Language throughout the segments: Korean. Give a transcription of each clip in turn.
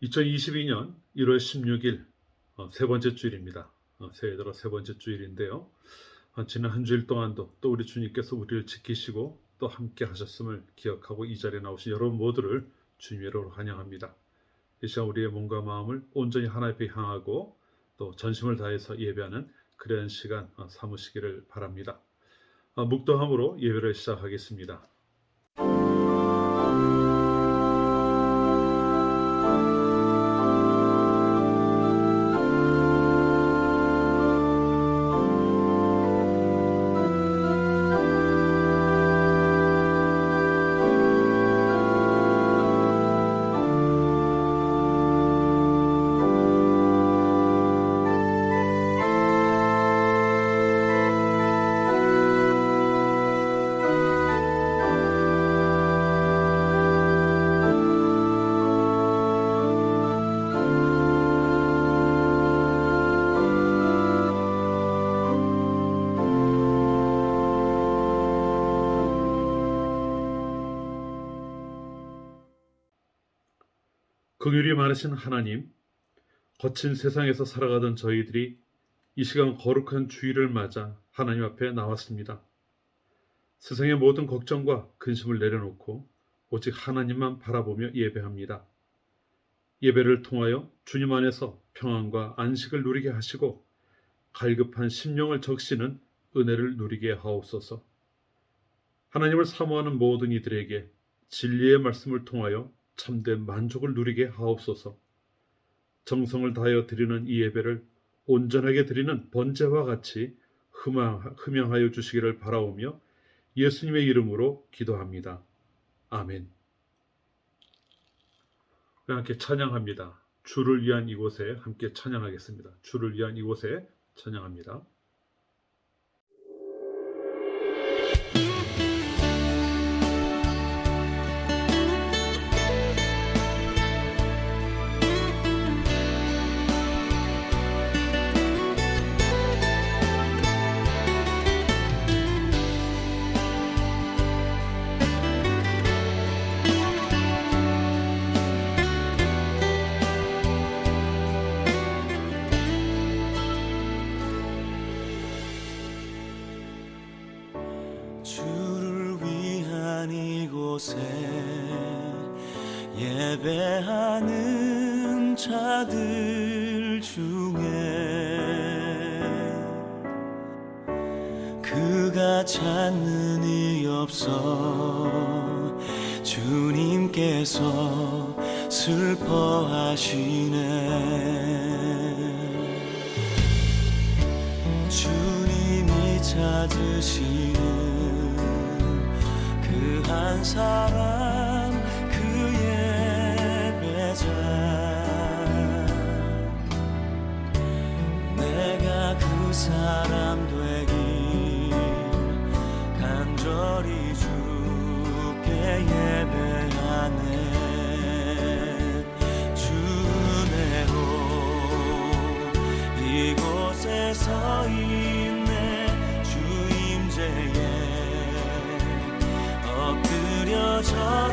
2022년 1월 16일 세 번째 주일입니다. 새해 들어 세 번째 주일인데요. 지난 한 주일 동안도 또 우리 주님께서 우리를 지키시고 또 함께 하셨음을 기억하고 이 자리에 나오신 여러분 모두를 주님의 이름으로 환영합니다. 이 시간 우리의 몸과 마음을 온전히 하나님 앞에 향하고 또 전심을 다해서 예배하는 그런 시간 삼으시기를 바랍니다. 묵도함으로 예배를 시작하겠습니다. 긍휼이 많으신 하나님, 거친 세상에서 살아가던 저희들이 이 시간 거룩한 주일을 맞아 하나님 앞에 나왔습니다. 세상의 모든 걱정과 근심을 내려놓고 오직 하나님만 바라보며 예배합니다. 예배를 통하여 주님 안에서 평안과 안식을 누리게 하시고 갈급한 심령을 적시는 은혜를 누리게 하옵소서. 하나님을 사모하는 모든 이들에게 진리의 말씀을 통하여 참된 만족을 누리게 하옵소서. 정성을 다하여 드리는 이 예배를 온전하게 드리는 번제와 같이 흠양하여 주시기를 바라오며 예수님의 이름으로 기도합니다. 아멘. 우리 함께 찬양합니다. 주를 위한 이곳에 함께 찬양하겠습니다. 주를 위한 이곳에 찬양합니다. 주를 위한 이곳에 예배하는 자들 중에 그가 찾는 이 없어 주님께서 슬퍼하시네. 주님이 찾으시는 그 한 사람 그 예배자, 내가 그 사람 되길 간절히 주께 예배하네. 주 은혜로 이곳에 서 있네. 주 임재에 엎드려 절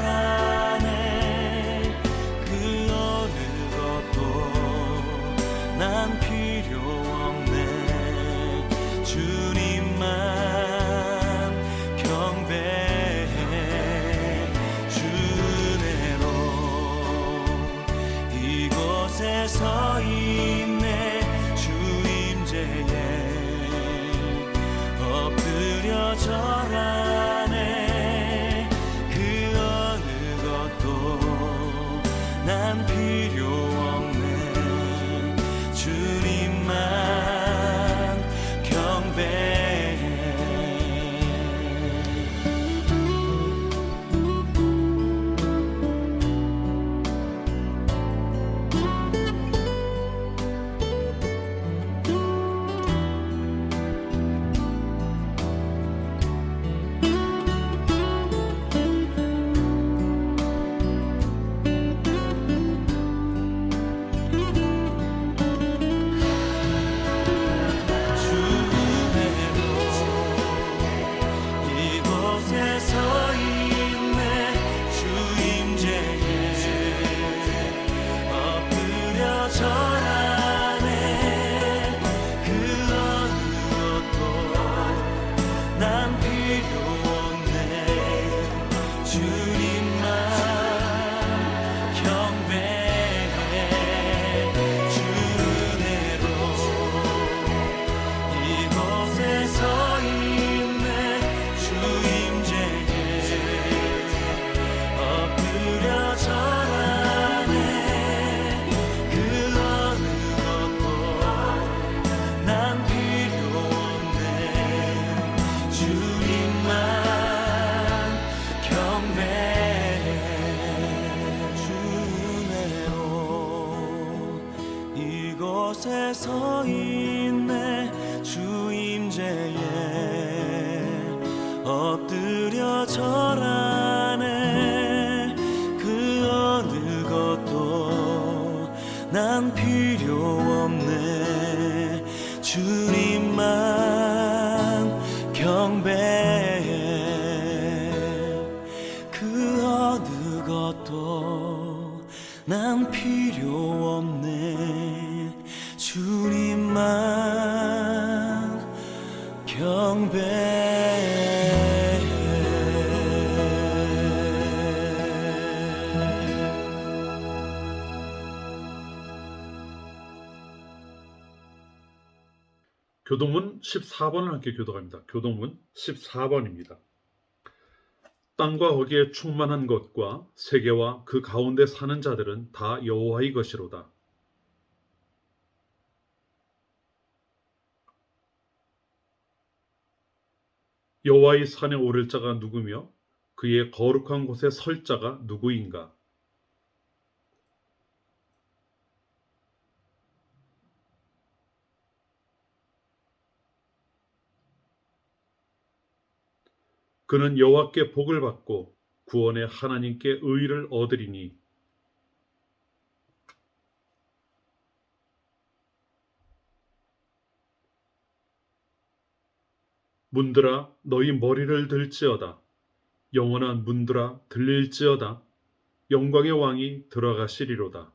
그곳에 서 있네 주 임재에 엎드려 절하네 그 어느 것도 난 필요 없네 주님만 경배해 그 어느 것도 난 필요 없네 주님만 경배해. 교동문 14번을 함께 교독합니다. 교동문 14번입니다. 땅과 거기에 충만한 것과 세계와 그 가운데 사는 자들은 다 여호와의 것이로다. 여호와의 산에 오를 자가 누구며 그의 거룩한 곳에 설 자가 누구인가? 그는 여호와께 복을 받고 구원의 하나님께 의를 얻으리니 문들아 너희 머리를 들지어다 영원한 문들아 들릴지어다 영광의 왕이 들어가시리로다.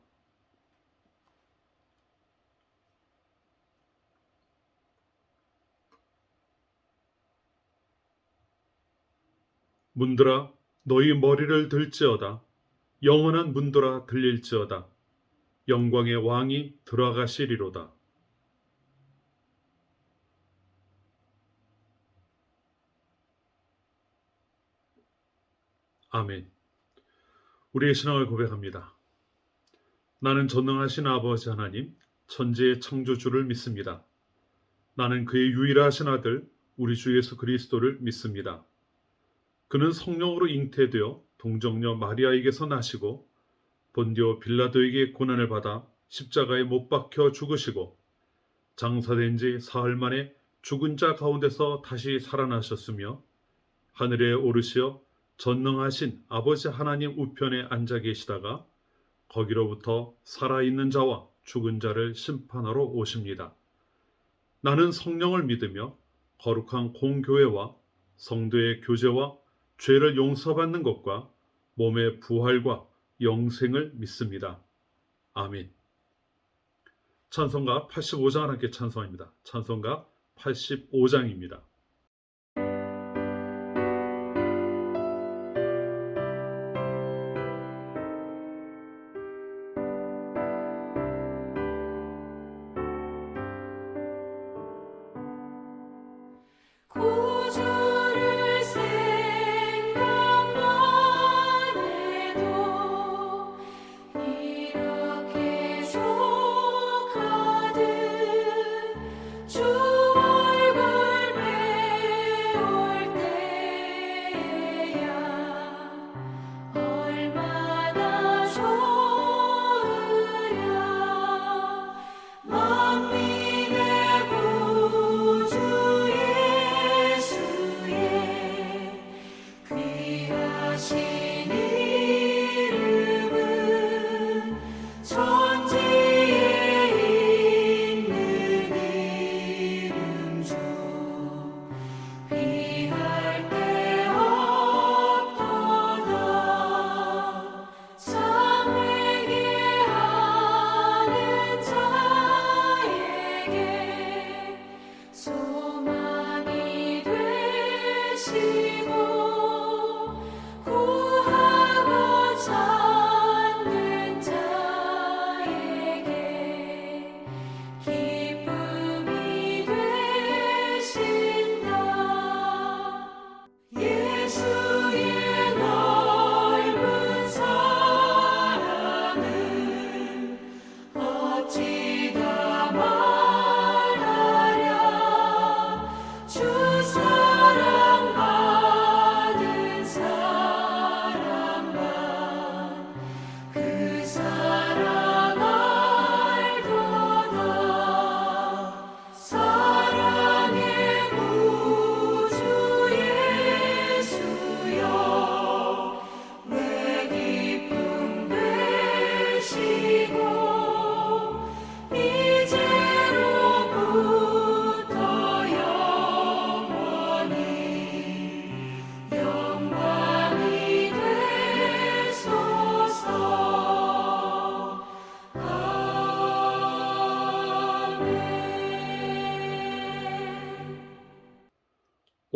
문들아 너희 머리를 들지어다 영원한 문들아 들릴지어다 영광의 왕이 들어가시리로다. 아멘. 우리의 신앙을 고백합니다. 나는 전능하신 아버지 하나님 천지의 창조주를 믿습니다. 나는 그의 유일하신 아들 우리 주 예수 그리스도를 믿습니다. 그는 성령으로 잉태되어 동정녀 마리아에게서 나시고 본디오 빌라도에게 고난을 받아 십자가에 못 박혀 죽으시고 장사된 지 사흘 만에 죽은 자 가운데서 다시 살아나셨으며 하늘에 오르시어 전능하신 아버지 하나님 우편에 앉아 계시다가 거기로부터 살아있는 자와 죽은 자를 심판하러 오십니다. 나는 성령을 믿으며 거룩한 공교회와 성도의 교제와 죄를 용서받는 것과 몸의 부활과 영생을 믿습니다. 아멘. 찬송가 85장을 함께 찬송합니다. 찬송가 85장입니다. 구주를 생각만 해도 이렇게 족하듯 주 얼굴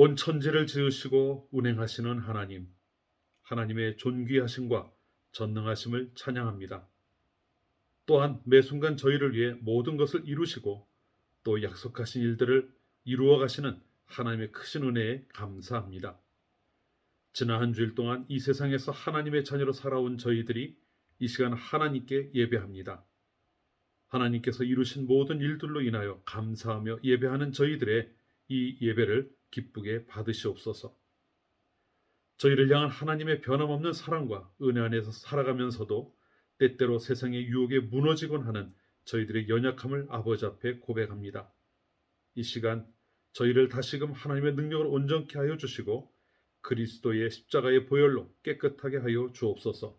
온 천지를 지으시고 운행하시는 하나님, 하나님의 존귀하심과 전능하심을 찬양합니다. 또한 매 순간 저희를 위해 모든 것을 이루시고 또 약속하신 일들을 이루어 가시는 하나님의 크신 은혜에 감사합니다. 지난 한 주일 동안 이 세상에서 하나님의 자녀로 살아온 저희들이 이 시간 하나님께 예배합니다. 하나님께서 이루신 모든 일들로 인하여 감사하며 예배하는 저희들의 이 예배를 기쁘게 받으시옵소서. 저희를 향한 하나님의 변함없는 사랑과 은혜 안에서 살아가면서도 때때로 세상의 유혹에 무너지곤 하는 저희들의 연약함을 아버지 앞에 고백합니다. 이 시간 저희를 다시금 하나님의 능력으로 온전케 하여 주시고 그리스도의 십자가의 보혈로 깨끗하게 하여 주옵소서.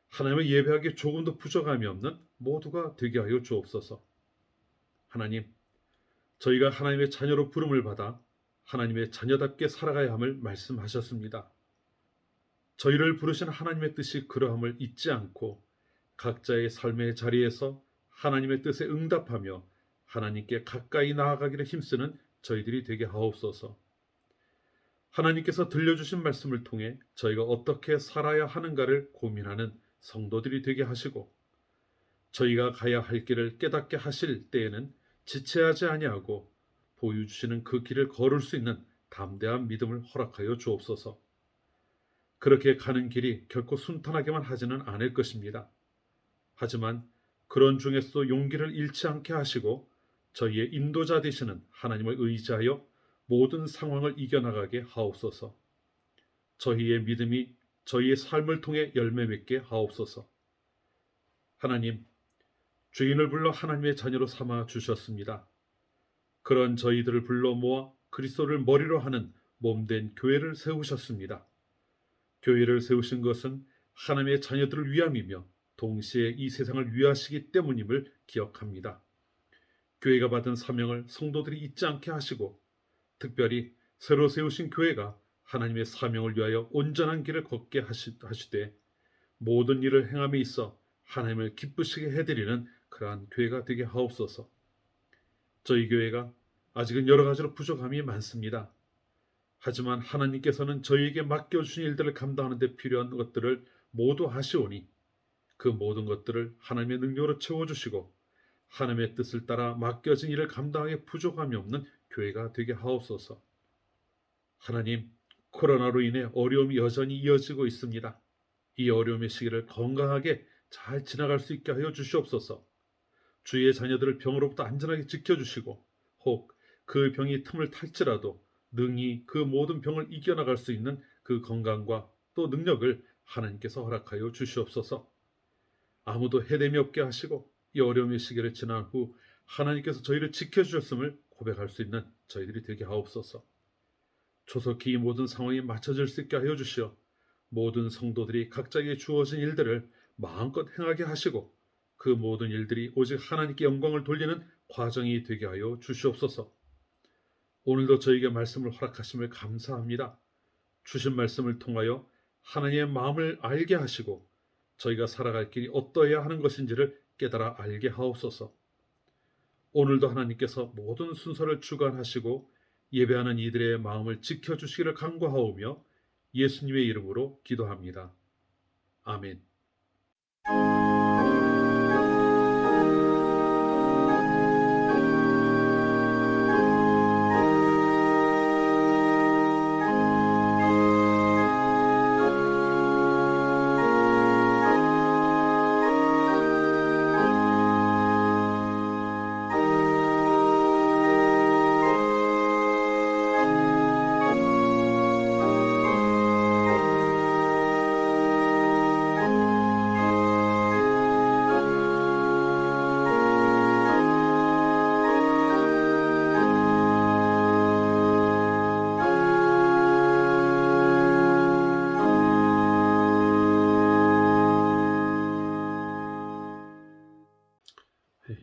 하나님을 예배하기에 조금도 부족함이 없는 모두가 되게 하여 주옵소서. 하나님, 저희가 하나님의 자녀로 부름을 받아 하나님의 자녀답게 살아가야 함을 말씀하셨습니다. 저희를 부르신 하나님의 뜻이 그러함을 잊지 않고 각자의 삶의 자리에서 하나님의 뜻에 응답하며 하나님께 가까이 나아가기를 힘쓰는 저희들이 되게 하옵소서. 하나님께서 들려주신 말씀을 통해 저희가 어떻게 살아야 하는가를 고민하는 성도들이 되게 하시고 저희가 가야 할 길을 깨닫게 하실 때에는 지체하지 아니하고 보여주시는 그 길을 걸을 수 있는 담대한 믿음을 허락하여 주옵소서. 그렇게 가는 길이 결코 순탄하게만 하지는 않을 것입니다. 하지만 그런 중에서도 용기를 잃지 않게 하시고 저희의 인도자 되시는 하나님을 의지하여 모든 상황을 이겨나가게 하옵소서. 저희의 믿음이 저희의 삶을 통해 열매 맺게 하옵소서. 하나님, 죄인을 불러 하나님의 자녀로 삼아 주셨습니다. 그런 저희들을 불러 모아 그리스도를 머리로 하는 몸된 교회를 세우셨습니다. 교회를 세우신 것은 하나님의 자녀들을 위함이며 동시에 이 세상을 위하시기 때문임을 기억합니다. 교회가 받은 사명을 성도들이 잊지 않게 하시고 특별히 새로 세우신 교회가 하나님의 사명을 위하여 온전한 길을 걷게 하시되 모든 일을 행함에 있어 하나님을 기쁘시게 해드리는 그러한 교회가 되게 하옵소서. 저희 교회가 아직은 여러 가지로 부족함이 많습니다. 하지만 하나님께서는 저희에게 맡겨주신 일들을 감당하는 데 필요한 것들을 모두 하시오니 그 모든 것들을 하나님의 능력으로 채워주시고 하나님의 뜻을 따라 맡겨진 일을 감당하기에 부족함이 없는 교회가 되게 하옵소서. 하나님, 코로나로 인해 어려움이 여전히 이어지고 있습니다. 이 어려움의 시기를 건강하게 잘 지나갈 수 있게 하여 주시옵소서. 주의 자녀들을 병으로부터 안전하게 지켜주시고 혹 그 병이 틈을 탈지라도 능히 그 모든 병을 이겨나갈 수 있는 그 건강과 또 능력을 하나님께서 허락하여 주시옵소서. 아무도 해됨이 없게 하시고 이 어려움의 시기를 지난 후 하나님께서 저희를 지켜주셨음을 고백할 수 있는 저희들이 되게 하옵소서. 조속히 이 모든 상황이 맞춰질 수 있게 하여 주시어 모든 성도들이 각자에게 주어진 일들을 마음껏 행하게 하시고 그 모든 일들이 오직 하나님께 영광을 돌리는 과정이 되게 하여 주시옵소서. 오늘도 저에게 말씀을 허락하심을 감사합니다. 주신 말씀을 통하여 하나님의 마음을 알게 하시고 저희가 살아갈 길이 어떠해야 하는 것인지를 깨달아 알게 하옵소서. 오늘도 하나님께서 모든 순서를 주관하시고 예배하는 이들의 마음을 지켜주시기를 간구하오며 예수님의 이름으로 기도합니다. 아멘.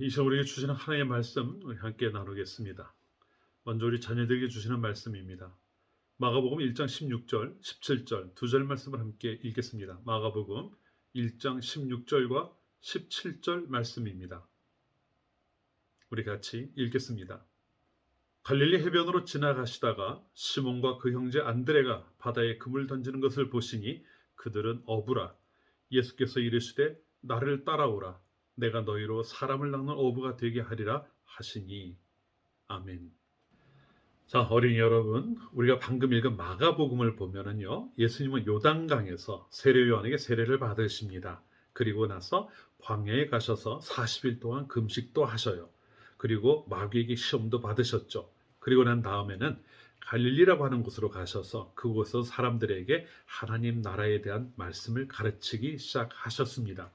이 시간 우리에게 주시는 하나님의 말씀 우리 함께 나누겠습니다. 먼저 우리 자녀들에게 주시는 말씀입니다. 마가복음 1장 16절, 17절 두 절 말씀을 함께 읽겠습니다. 마가복음 1장 16절과 17절 말씀입니다. 우리 같이 읽겠습니다. 갈릴리 해변으로 지나가시다가 시몬과 그 형제 안드레가 바다에 금을 던지는 것을 보시니 그들은 어부라. 예수께서 이르시되 나를 따라오라. 내가 너희로 사람을 낚는 어부가 되게 하리라 하시니. 아멘. 자, 어린이 여러분, 우리가 방금 읽은 마가복음을 보면은요, 예수님은 요단강에서 세례 요한에게 세례를 받으십니다. 그리고 나서 광야에 가셔서 40일 동안 금식도 하셔요. 그리고 마귀에게 시험도 받으셨죠. 그리고 난 다음에는 갈릴리라고 하는 곳으로 가셔서 그곳에서 사람들에게 하나님 나라에 대한 말씀을 가르치기 시작하셨습니다.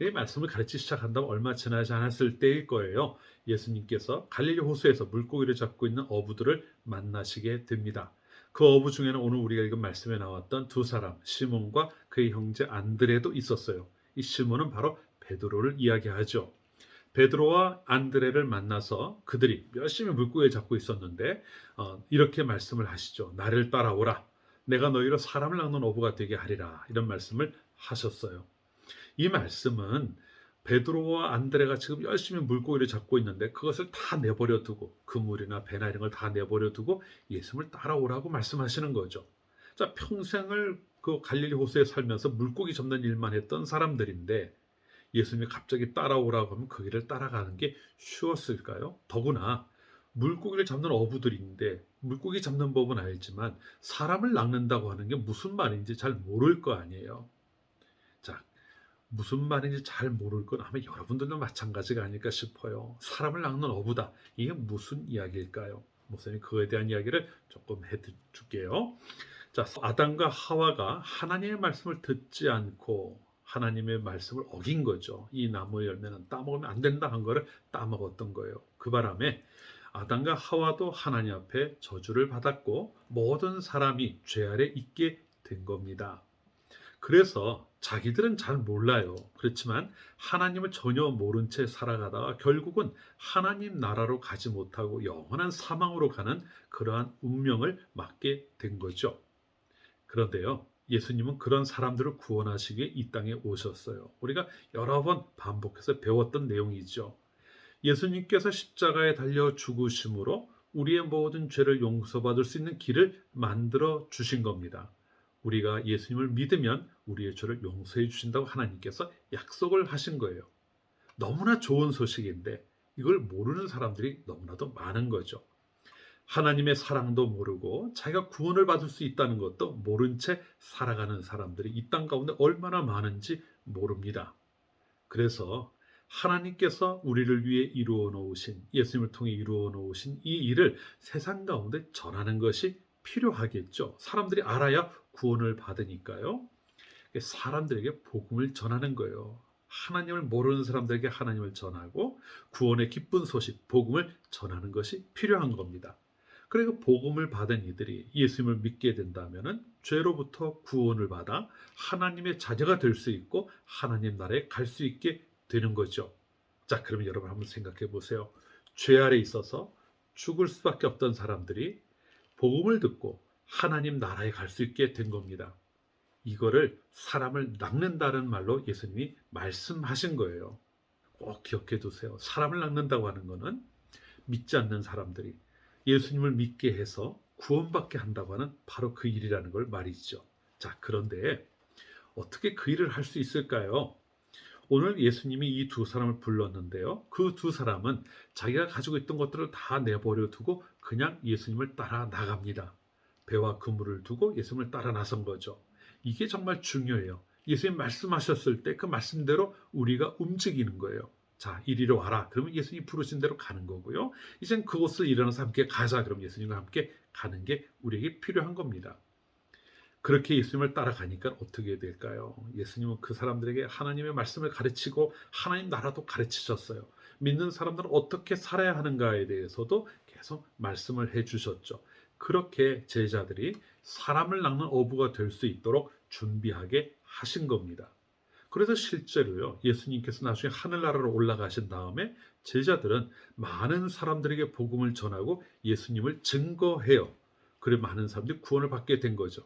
이 말씀을 가르치기 시작한다면 얼마 지나지 않았을 때일 거예요. 예수님께서 갈릴리 호수에서 물고기를 잡고 있는 어부들을 만나시게 됩니다. 그 어부 중에는 오늘 우리가 읽은 말씀에 나왔던 두 사람, 시몬과 그의 형제 안드레도 있었어요. 이 시몬은 바로 베드로를 이야기하죠. 베드로와 안드레를 만나서 그들이 열심히 물고기를 잡고 있었는데 이렇게 말씀을 하시죠. 나를 따라오라. 내가 너희로 사람을 낚는 어부가 되게 하리라. 이런 말씀을 하셨어요. 이 말씀은 베드로와 안드레가 지금 열심히 물고기를 잡고 있는데 그것을 다 내버려 두고 그물이나 배나 이런 걸 다 내버려 두고 예수님을 따라오라고 말씀하시는 거죠. 자, 평생을 그 갈릴리 호수에 살면서 물고기 잡는 일만 했던 사람들인데 예수님이 갑자기 따라오라고 하면 그 길을 따라가는 게 쉬웠을까요? 더구나 물고기를 잡는 어부들인데 물고기 잡는 법은 알지만 사람을 낚는다고 하는 게 무슨 말인지 잘 모를 거 아니에요. 자, 무슨 말인지 잘 모를 건 아마 여러분들도 마찬가지가 아닐까 싶어요. 사람을 낚는 어부다. 이게 무슨 이야기일까요? 목사님이 그거에 대한 이야기를 조금 해줄게요. 자, 아담과 하와가 하나님의 말씀을 듣지 않고 하나님의 말씀을 어긴 거죠. 이 나무의 열매는 따먹으면 안 된다 한 거를 따먹었던 거예요. 그 바람에 아담과 하와도 하나님 앞에 저주를 받았고 모든 사람이 죄 아래 있게 된 겁니다. 그래서 자기들은 잘 몰라요. 그렇지만 하나님을 전혀 모른 채 살아가다가 결국은 하나님 나라로 가지 못하고 영원한 사망으로 가는 그러한 운명을 맞게 된 거죠. 그런데요, 예수님은 그런 사람들을 구원하시기 위해 이 땅에 오셨어요. 우리가 여러 번 반복해서 배웠던 내용이죠. 예수님께서 십자가에 달려 죽으심으로 우리의 모든 죄를 용서받을 수 있는 길을 만들어 주신 겁니다. 우리가 예수님을 믿으면 우리의 죄를 용서해 주신다고 하나님께서 약속을 하신 거예요. 너무나 좋은 소식인데 이걸 모르는 사람들이 너무나도 많은 거죠. 하나님의 사랑도 모르고 자기가 구원을 받을 수 있다는 것도 모른 채 살아가는 사람들이 이 땅 가운데 얼마나 많은지 모릅니다. 그래서 하나님께서 우리를 위해 이루어 놓으신, 예수님을 통해 이루어 놓으신 이 일을 세상 가운데 전하는 것이 필요하겠죠. 사람들이 알아야 구원을 받으니까요. 사람들에게 복음을 전하는 거예요. 하나님을 모르는 사람들에게 하나님을 전하고 구원의 기쁜 소식, 복음을 전하는 것이 필요한 겁니다. 그리고 복음을 받은 이들이 예수님을 믿게 된다면 죄로부터 구원을 받아 하나님의 자녀가 될 수 있고 하나님 나라에 갈 수 있게 되는 거죠. 자, 그러면 여러분 한번 생각해 보세요. 죄 아래 있어서 죽을 수밖에 없던 사람들이 복음을 듣고 하나님 나라에 갈 수 있게 된 겁니다. 이거를 사람을 낚는다는 말로 예수님이 말씀하신 거예요. 꼭 기억해 두세요. 사람을 낚는다고 하는 것은 믿지 않는 사람들이 예수님을 믿게 해서 구원받게 한다고 하는 바로 그 일이라는 걸 말이죠. 자, 그런데 어떻게 그 일을 할 수 있을까요? 오늘 예수님이 이 두 사람을 불렀는데요. 그 두 사람은 자기가 가지고 있던 것들을 다 내버려 두고 그냥 예수님을 따라 나갑니다. 배와 그물을 두고 예수님을 따라 나선 거죠. 이게 정말 중요해요. 예수님 말씀하셨을 때 그 말씀대로 우리가 움직이는 거예요. 자, 이리로 와라. 그러면 예수님이 부르신 대로 가는 거고요. 이젠 그곳을 일어나서 함께 가자. 그럼 예수님과 함께 가는 게 우리에게 필요한 겁니다. 그렇게 예수님을 따라가니까 어떻게 될까요? 예수님은 그 사람들에게 하나님의 말씀을 가르치고 하나님 나라도 가르치셨어요. 믿는 사람들은 어떻게 살아야 하는가에 대해서도 계속 말씀을 해주셨죠. 그렇게 제자들이 사람을 낚는 어부가 될 수 있도록 준비하게 하신 겁니다. 그래서 실제로요, 예수님께서 나중에 하늘나라로 올라가신 다음에 제자들은 많은 사람들에게 복음을 전하고 예수님을 증거해요. 그래 많은 사람들이 구원을 받게 된 거죠.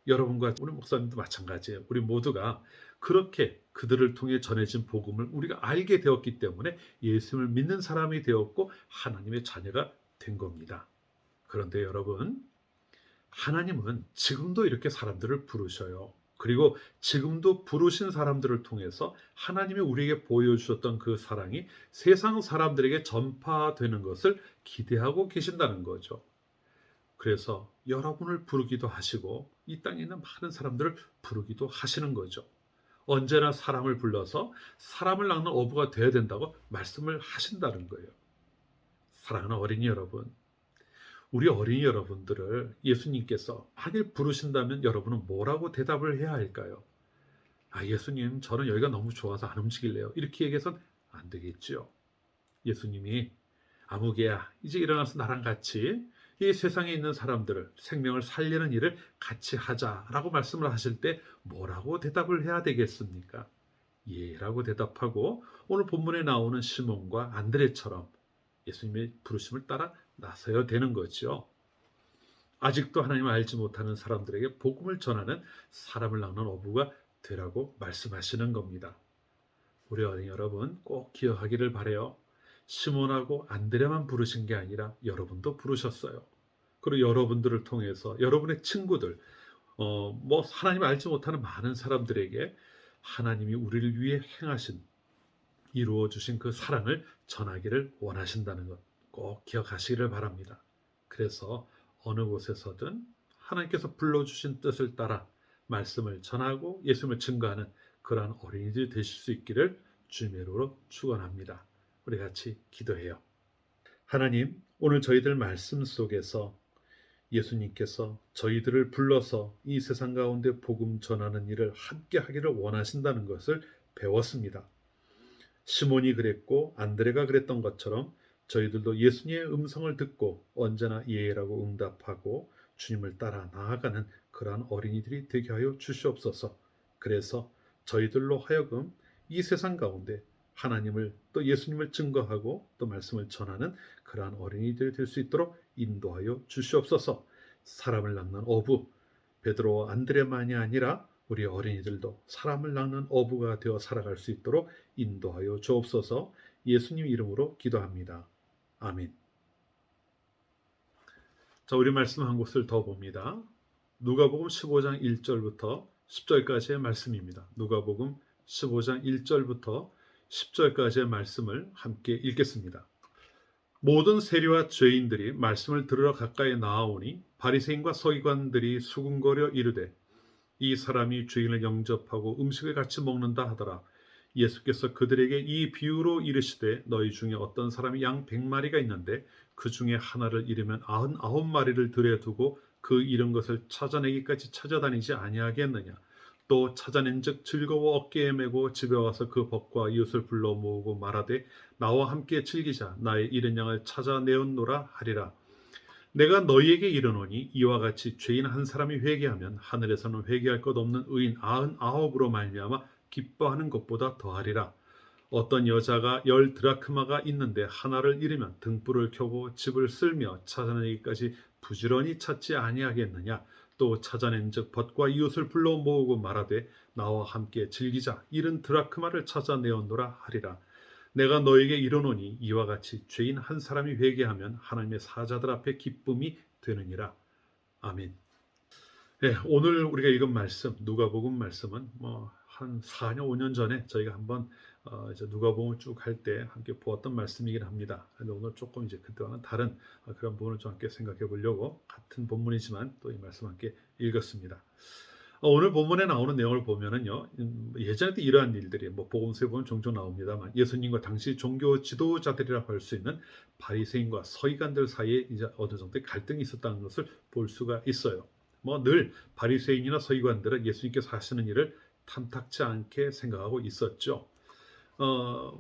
여러분과 우리 목사님도 마찬가지예요. 우리 모두가 그렇게 그들을 통해 전해진 복음을 우리가 알게 되었기 때문에 예수님을 믿는 사람이 되었고 하나님의 자녀가 된 겁니다. 그런데 여러분, 하나님은 지금도 이렇게 사람들을 부르셔요. 그리고 지금도 부르신 사람들을 통해서 하나님이 우리에게 보여주셨던 그 사랑이 세상 사람들에게 전파되는 것을 기대하고 계신다는 거죠. 그래서 여러분을 부르기도 하시고 이 땅에 있는 많은 사람들을 부르기도 하시는 거죠. 언제나 사람을 불러서 사람을 낳는 어부가 되어야 된다고 말씀을 하신다는 거예요. 사랑하는 어린이 여러분, 우리 어린이 여러분들을 예수님께서 만일 부르신다면 여러분은 뭐라고 대답을 해야 할까요? 예수님, 저는 여기가 너무 좋아서 안 움직일래요. 이렇게 얘기해서는 안 되겠죠. 예수님이 아무개야, 이제 일어나서 나랑 같이 이 세상에 있는 사람들을 생명을 살리는 일을 같이 하자라고 말씀을 하실 때 뭐라고 대답을 해야 되겠습니까? 예라고 대답하고 오늘 본문에 나오는 시몬과 안드레처럼 예수님의 부르심을 따라 나서야 되는 거죠. 아직도 하나님을 알지 못하는 사람들에게 복음을 전하는 사람을 낳는 어부가 되라고 말씀하시는 겁니다. 우리 어린이 여러분 꼭 기억하기를 바라요. 시몬하고 안드레만 부르신 게 아니라 여러분도 부르셨어요. 그리고 여러분들을 통해서 여러분의 친구들, 하나님을 알지 못하는 많은 사람들에게 하나님이 우리를 위해 행하신, 이루어 주신 그 사랑을 전하기를 원하신다는 것 꼭 기억하시기를 바랍니다. 그래서 어느 곳에서든 하나님께서 불러주신 뜻을 따라 말씀을 전하고 예수님을 증거하는 그러한 어린이들이 되실 수 있기를 주님의 이름으로 축원합니다. 우리 같이 기도해요. 하나님, 오늘 저희들 말씀 속에서 예수님께서 저희들을 불러서 이 세상 가운데 복음 전하는 일을 함께 하기를 원하신다는 것을 배웠습니다. 시몬이 그랬고 안드레가 그랬던 것처럼 저희들도 예수님의 음성을 듣고 언제나 예라고 응답하고 주님을 따라 나아가는 그러한 어린이들이 되게 하여 주시옵소서. 그래서 저희들로 하여금 이 세상 가운데 하나님을 또 예수님을 증거하고 또 말씀을 전하는 그러한 어린이들이 될 수 있도록 인도하여 주시옵소서. 사람을 낳는 어부 베드로와 안드레만이 아니라 우리 어린이들도 사람을 낳는 어부가 되어 살아갈 수 있도록 인도하여 주옵소서. 예수님 이름으로 기도합니다. 아멘. 자, 우리 말씀 한 곳을 더 봅니다. 누가복음 15장 1절부터 10절까지의 말씀입니다. 누가복음 15장 1절부터 10절까지의 말씀을 함께 읽겠습니다. 모든 세리와 죄인들이 말씀을 들으러 가까이 나아오니 바리새인과 서기관들이 수군거려 이르되 이 사람이 죄인을 영접하고 음식을 같이 먹는다 하더라. 예수께서 그들에게 이 비유로 이르시되 너희 중에 어떤 사람이 양 100마리가 있는데 그 중에 하나를 잃으면 99마리를 들여 두고 그 잃은 것을 찾아내기까지 찾아다니지 아니하겠느냐. 또 찾아낸즉 즐거워 어깨에 메고 집에 와서 그 벗과 이웃을 불러 모으고 말하되 나와 함께 즐기자. 나의 잃은 양을 찾아내었노라 하리라. 내가 너희에게 이르노니 이와 같이 죄인 한 사람이 회개하면 하늘에서는 회개할 것 없는 의인 99으로 말미암아 기뻐하는 것보다 더하리라. 어떤 여자가 10드라크마가 있는데 하나를 잃으면 등불을 켜고 집을 쓸며 찾아내기까지 부지런히 찾지 아니하겠느냐. 또 찾아낸즉 벗과 이웃을 불러 모으고 말하되 나와 함께 즐기자. 잃은 드라크마를 찾아내었노라 하리라. 내가 너에게 이르노니 이와 같이 죄인 한 사람이 회개하면 하나님의 사자들 앞에 기쁨이 되느니라. 아멘. 네, 오늘 우리가 읽은 말씀, 누가복음 말씀은 한 4년, 5년 전에 저희가 한번 이제 누가복음을 쭉 할 때 함께 보았던 말씀이긴 합니다. 근데 오늘 조금 이제 그때와는 다른 그런 부분을 좀 함께 생각해 보려고 같은 본문이지만 또 이 말씀 함께 읽었습니다. 오늘 본문에 나오는 내용을 보면은요, 예전에도 이러한 일들이 복음서에 보면 종종 나옵니다만 예수님과 당시 종교 지도자들이라고 할 수 있는 바리새인과 서기관들 사이에 이제 어느 정도의 갈등이 있었다는 것을 볼 수가 있어요. 늘 바리새인이나 서기관들은 예수님께서 하시는 일을 탐탁치 않게 생각하고 있었죠.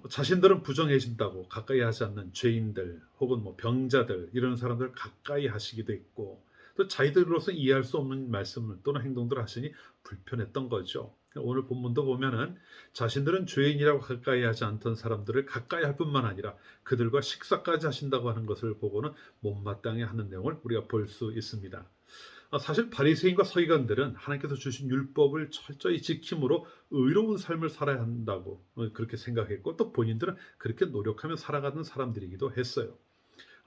자신들은 부정해진다고 가까이 하지 않는 죄인들 혹은 병자들 이런 사람들을 가까이 하시기도 했고 또 자기들로서 이해할 수 없는 말씀을 또는 행동들을 하시니 불편했던 거죠. 오늘 본문도 보면은 자신들은 죄인이라고 가까이 하지 않던 사람들을 가까이 할 뿐만 아니라 그들과 식사까지 하신다고 하는 것을 보고는 못마땅해 하는 내용을 우리가 볼 수 있습니다. 사실 바리새인과 서기관들은 하나님께서 주신 율법을 철저히 지킴으로 의로운 삶을 살아야 한다고 그렇게 생각했고 또 본인들은 그렇게 노력하며 살아가는 사람들이기도 했어요.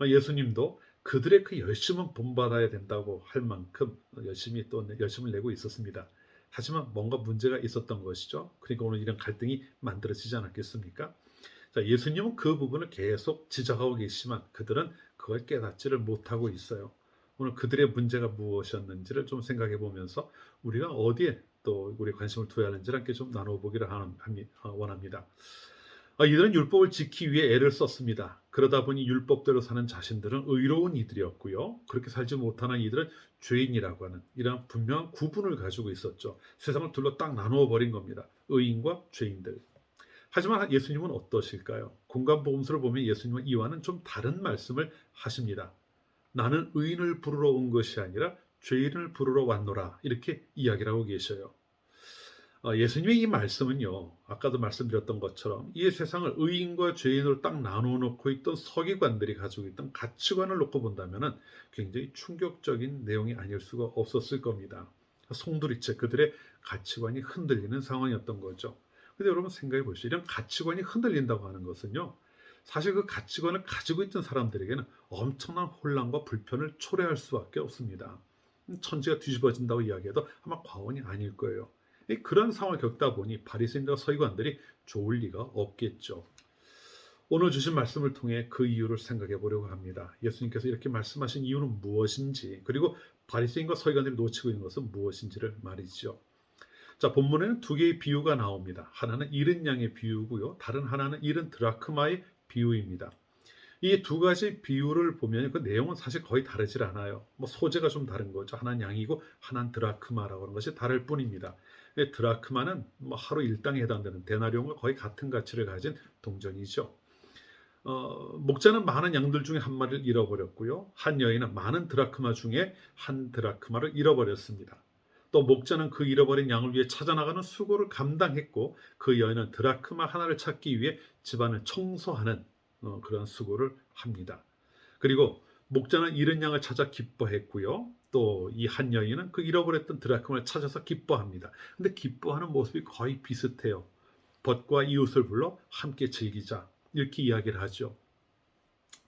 예수님도 그들의 그 열심은 본받아야 된다고 할 만큼 열심히 또 열심을 내고 있었습니다. 하지만 뭔가 문제가 있었던 것이죠. 그러니까 오늘 이런 갈등이 만들어지지 않았겠습니까? 자, 예수님은 그 부분을 계속 지적하고 계시지만 그들은 그걸 깨닫지를 못하고 있어요. 오늘 그들의 문제가 무엇이었는지를 좀 생각해 보면서 우리가 어디에 또 우리 관심을 두어야 하는지를 함께 좀 나눠보기를 원합니다. 이들은 율법을 지키기 위해 애를 썼습니다. 그러다 보니 율법대로 사는 자신들은 의로운 이들이었고요. 그렇게 살지 못하는 이들은 죄인이라고 하는 이런 분명한 구분을 가지고 있었죠. 세상을 둘러 딱 나누어 버린 겁니다. 의인과 죄인들. 하지만 예수님은 어떠실까요? 공간복음서를 보면 예수님은 이와는 좀 다른 말씀을 하십니다. 나는 의인을 부르러 온 것이 아니라 죄인을 부르러 왔노라, 이렇게 이야기를 하고 계셔요. 예수님의 이 말씀은요, 아까도 말씀드렸던 것처럼 이 세상을 의인과 죄인으로 딱 나누어 놓고 있던 서기관들이 가지고 있던 가치관을 놓고 본다면 굉장히 충격적인 내용이 아닐 수가 없었을 겁니다. 송두리째 그들의 가치관이 흔들리는 상황이었던 거죠. 근데 여러분 생각해 보시죠. 이런 가치관이 흔들린다고 하는 것은요, 사실 그 가치관을 가지고 있던 사람들에게는 엄청난 혼란과 불편을 초래할 수밖에 없습니다. 천지가 뒤집어진다고 이야기해도 아마 과언이 아닐 거예요. 그런 상황을 겪다 보니 바리새인과 서기관들이 좋을 리가 없겠죠. 오늘 주신 말씀을 통해 그 이유를 생각해 보려고 합니다. 예수님께서 이렇게 말씀하신 이유는 무엇인지, 그리고 바리새인과 서기관들이 놓치고 있는 것은 무엇인지를 말이죠. 자, 본문에는 두 개의 비유가 나옵니다. 하나는 잃은 양의 비유고요. 다른 하나는 잃은 드라크마의 비유입니다. 이 두 가지 비유를 보면 그 내용은 사실 거의 다르질 않아요. 소재가 좀 다른 거죠. 하나는 양이고 하나는 드라크마라고 하는 것이 다를 뿐입니다. 드라크마는 하루 일당에 해당되는 데나리온과 거의 같은 가치를 가진 동전이죠. 목자는 많은 양들 중에 한 마리를 잃어버렸고요. 한 여인은 많은 드라크마 중에 한 드라크마를 잃어버렸습니다. 또 목자는 그 잃어버린 양을 위해 찾아나가는 수고를 감당했고, 그 여인은 드라크마 하나를 찾기 위해 집안을 청소하는 그런 수고를 합니다. 그리고 목자는 잃은 양을 찾아 기뻐했고요. 또 이 한 여인은 그 잃어버렸던 드라크마를 찾아서 기뻐합니다. 근데 기뻐하는 모습이 거의 비슷해요. 벗과 이웃을 불러 함께 즐기자, 이렇게 이야기를 하죠.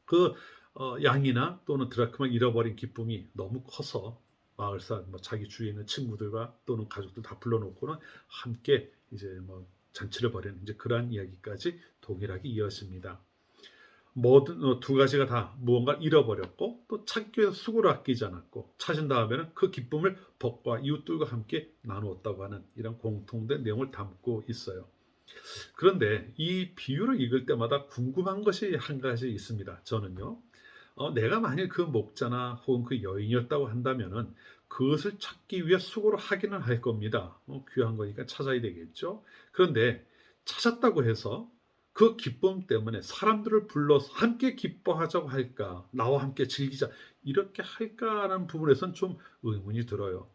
그 양이나 또는 드라크마 잃어버린 기쁨이 너무 커서 마을사, 자기 주위에 있는 친구들과 또는 가족들 다 불러놓고는 함께 이제 잔치를 벌이는 이제 그러한 이야기까지 동일하게 이어집니다. 모든 두 가지가 다 무언가를 잃어버렸고, 또 찾기 위해서 수고를 아끼지 않았고, 찾은 다음에는 그 기쁨을 벗과 이웃들과 함께 나누었다고 하는 이런 공통된 내용을 담고 있어요. 그런데 이 비유를 읽을 때마다 궁금한 것이 한 가지 있습니다. 저는요, 내가 만일 그 목자나 혹은 그 여인이었다고 한다면은 그것을 찾기 위해 수고를 하기는 할 겁니다. 귀한 거니까 찾아야 되겠죠. 그런데 찾았다고 해서 그 기쁨 때문에 사람들을 불러서 함께 기뻐하자고 할까, 나와 함께 즐기자, 이렇게 할까라는 부분에선 좀 의문이 들어요.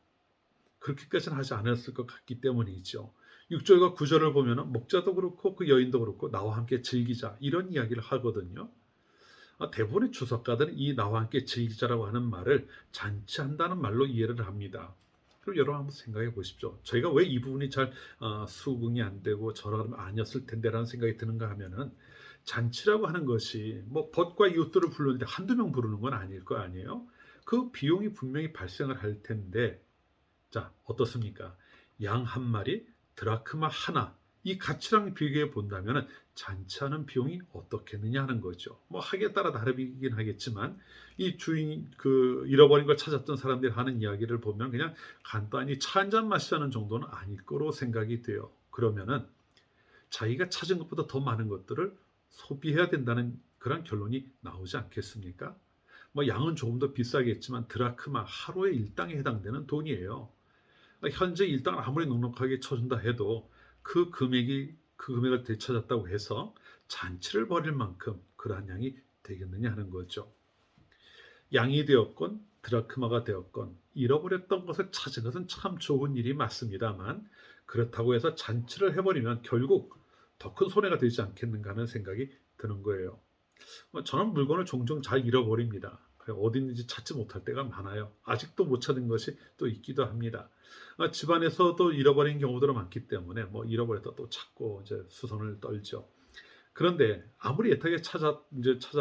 그렇게까지는 하지 않았을 것 같기 때문이죠. 6절과 9절을 보면 목자도 그렇고 그 여인도 그렇고 나와 함께 즐기자, 이런 이야기를 하거든요. 대부분의 주석가들은 이 나와 함께 즐기자라고 하는 말을 잔치한다는 말로 이해를 합니다. 그럼 여러분 한번 생각해 보십시오. 저희가 왜 이 부분이 잘 수긍이 안 되고 저라면 아니었을 텐데라는 생각이 드는가 하면은, 잔치라고 하는 것이 벗과 이웃들을 부르는데 한두 명 부르는 건 아닐 거 아니에요. 그 비용이 분명히 발생을 할 텐데, 자, 어떻습니까? 양 한 마리, 드라크마 하나, 이 가치랑 비교해 본다면 잔치하는 비용이 어떻겠느냐 하는 거죠. 하기에 따라 다르긴 하겠지만, 이 주인 그 잃어버린 걸 찾았던 사람들이 하는 이야기를 보면 그냥 간단히 차 한 잔 마시자는 정도는 아닐 거로 생각이 돼요. 그러면은 자기가 찾은 것보다 더 많은 것들을 소비해야 된다는 그런 결론이 나오지 않겠습니까? 양은 조금 더 비싸겠지만 드라크마 하루의 일당에 해당되는 돈이에요. 현재 일당을 아무리 넉넉하게 쳐준다 해도 그 금액을 되찾았다고 해서 잔치를 벌일 만큼 그러한 양이 되겠느냐 하는 거죠. 양이 되었건 드라크마가 되었건 잃어버렸던 것을 찾은 것은 참 좋은 일이 맞습니다만, 그렇다고 해서 잔치를 해버리면 결국 더 큰 손해가 되지 않겠는가 하는 생각이 드는 거예요. 저는 물건을 종종 잘 잃어버립니다. 어디 있는지 찾지 못할 때가 많아요. 아직도 못 찾은 것이 또 있기도 합니다. 집안에서도 잃어버린 경우들은 많기 때문에 잃어버렸다 또 찾고 이제 수선을 떨죠. 그런데 아무리 애타게 찾아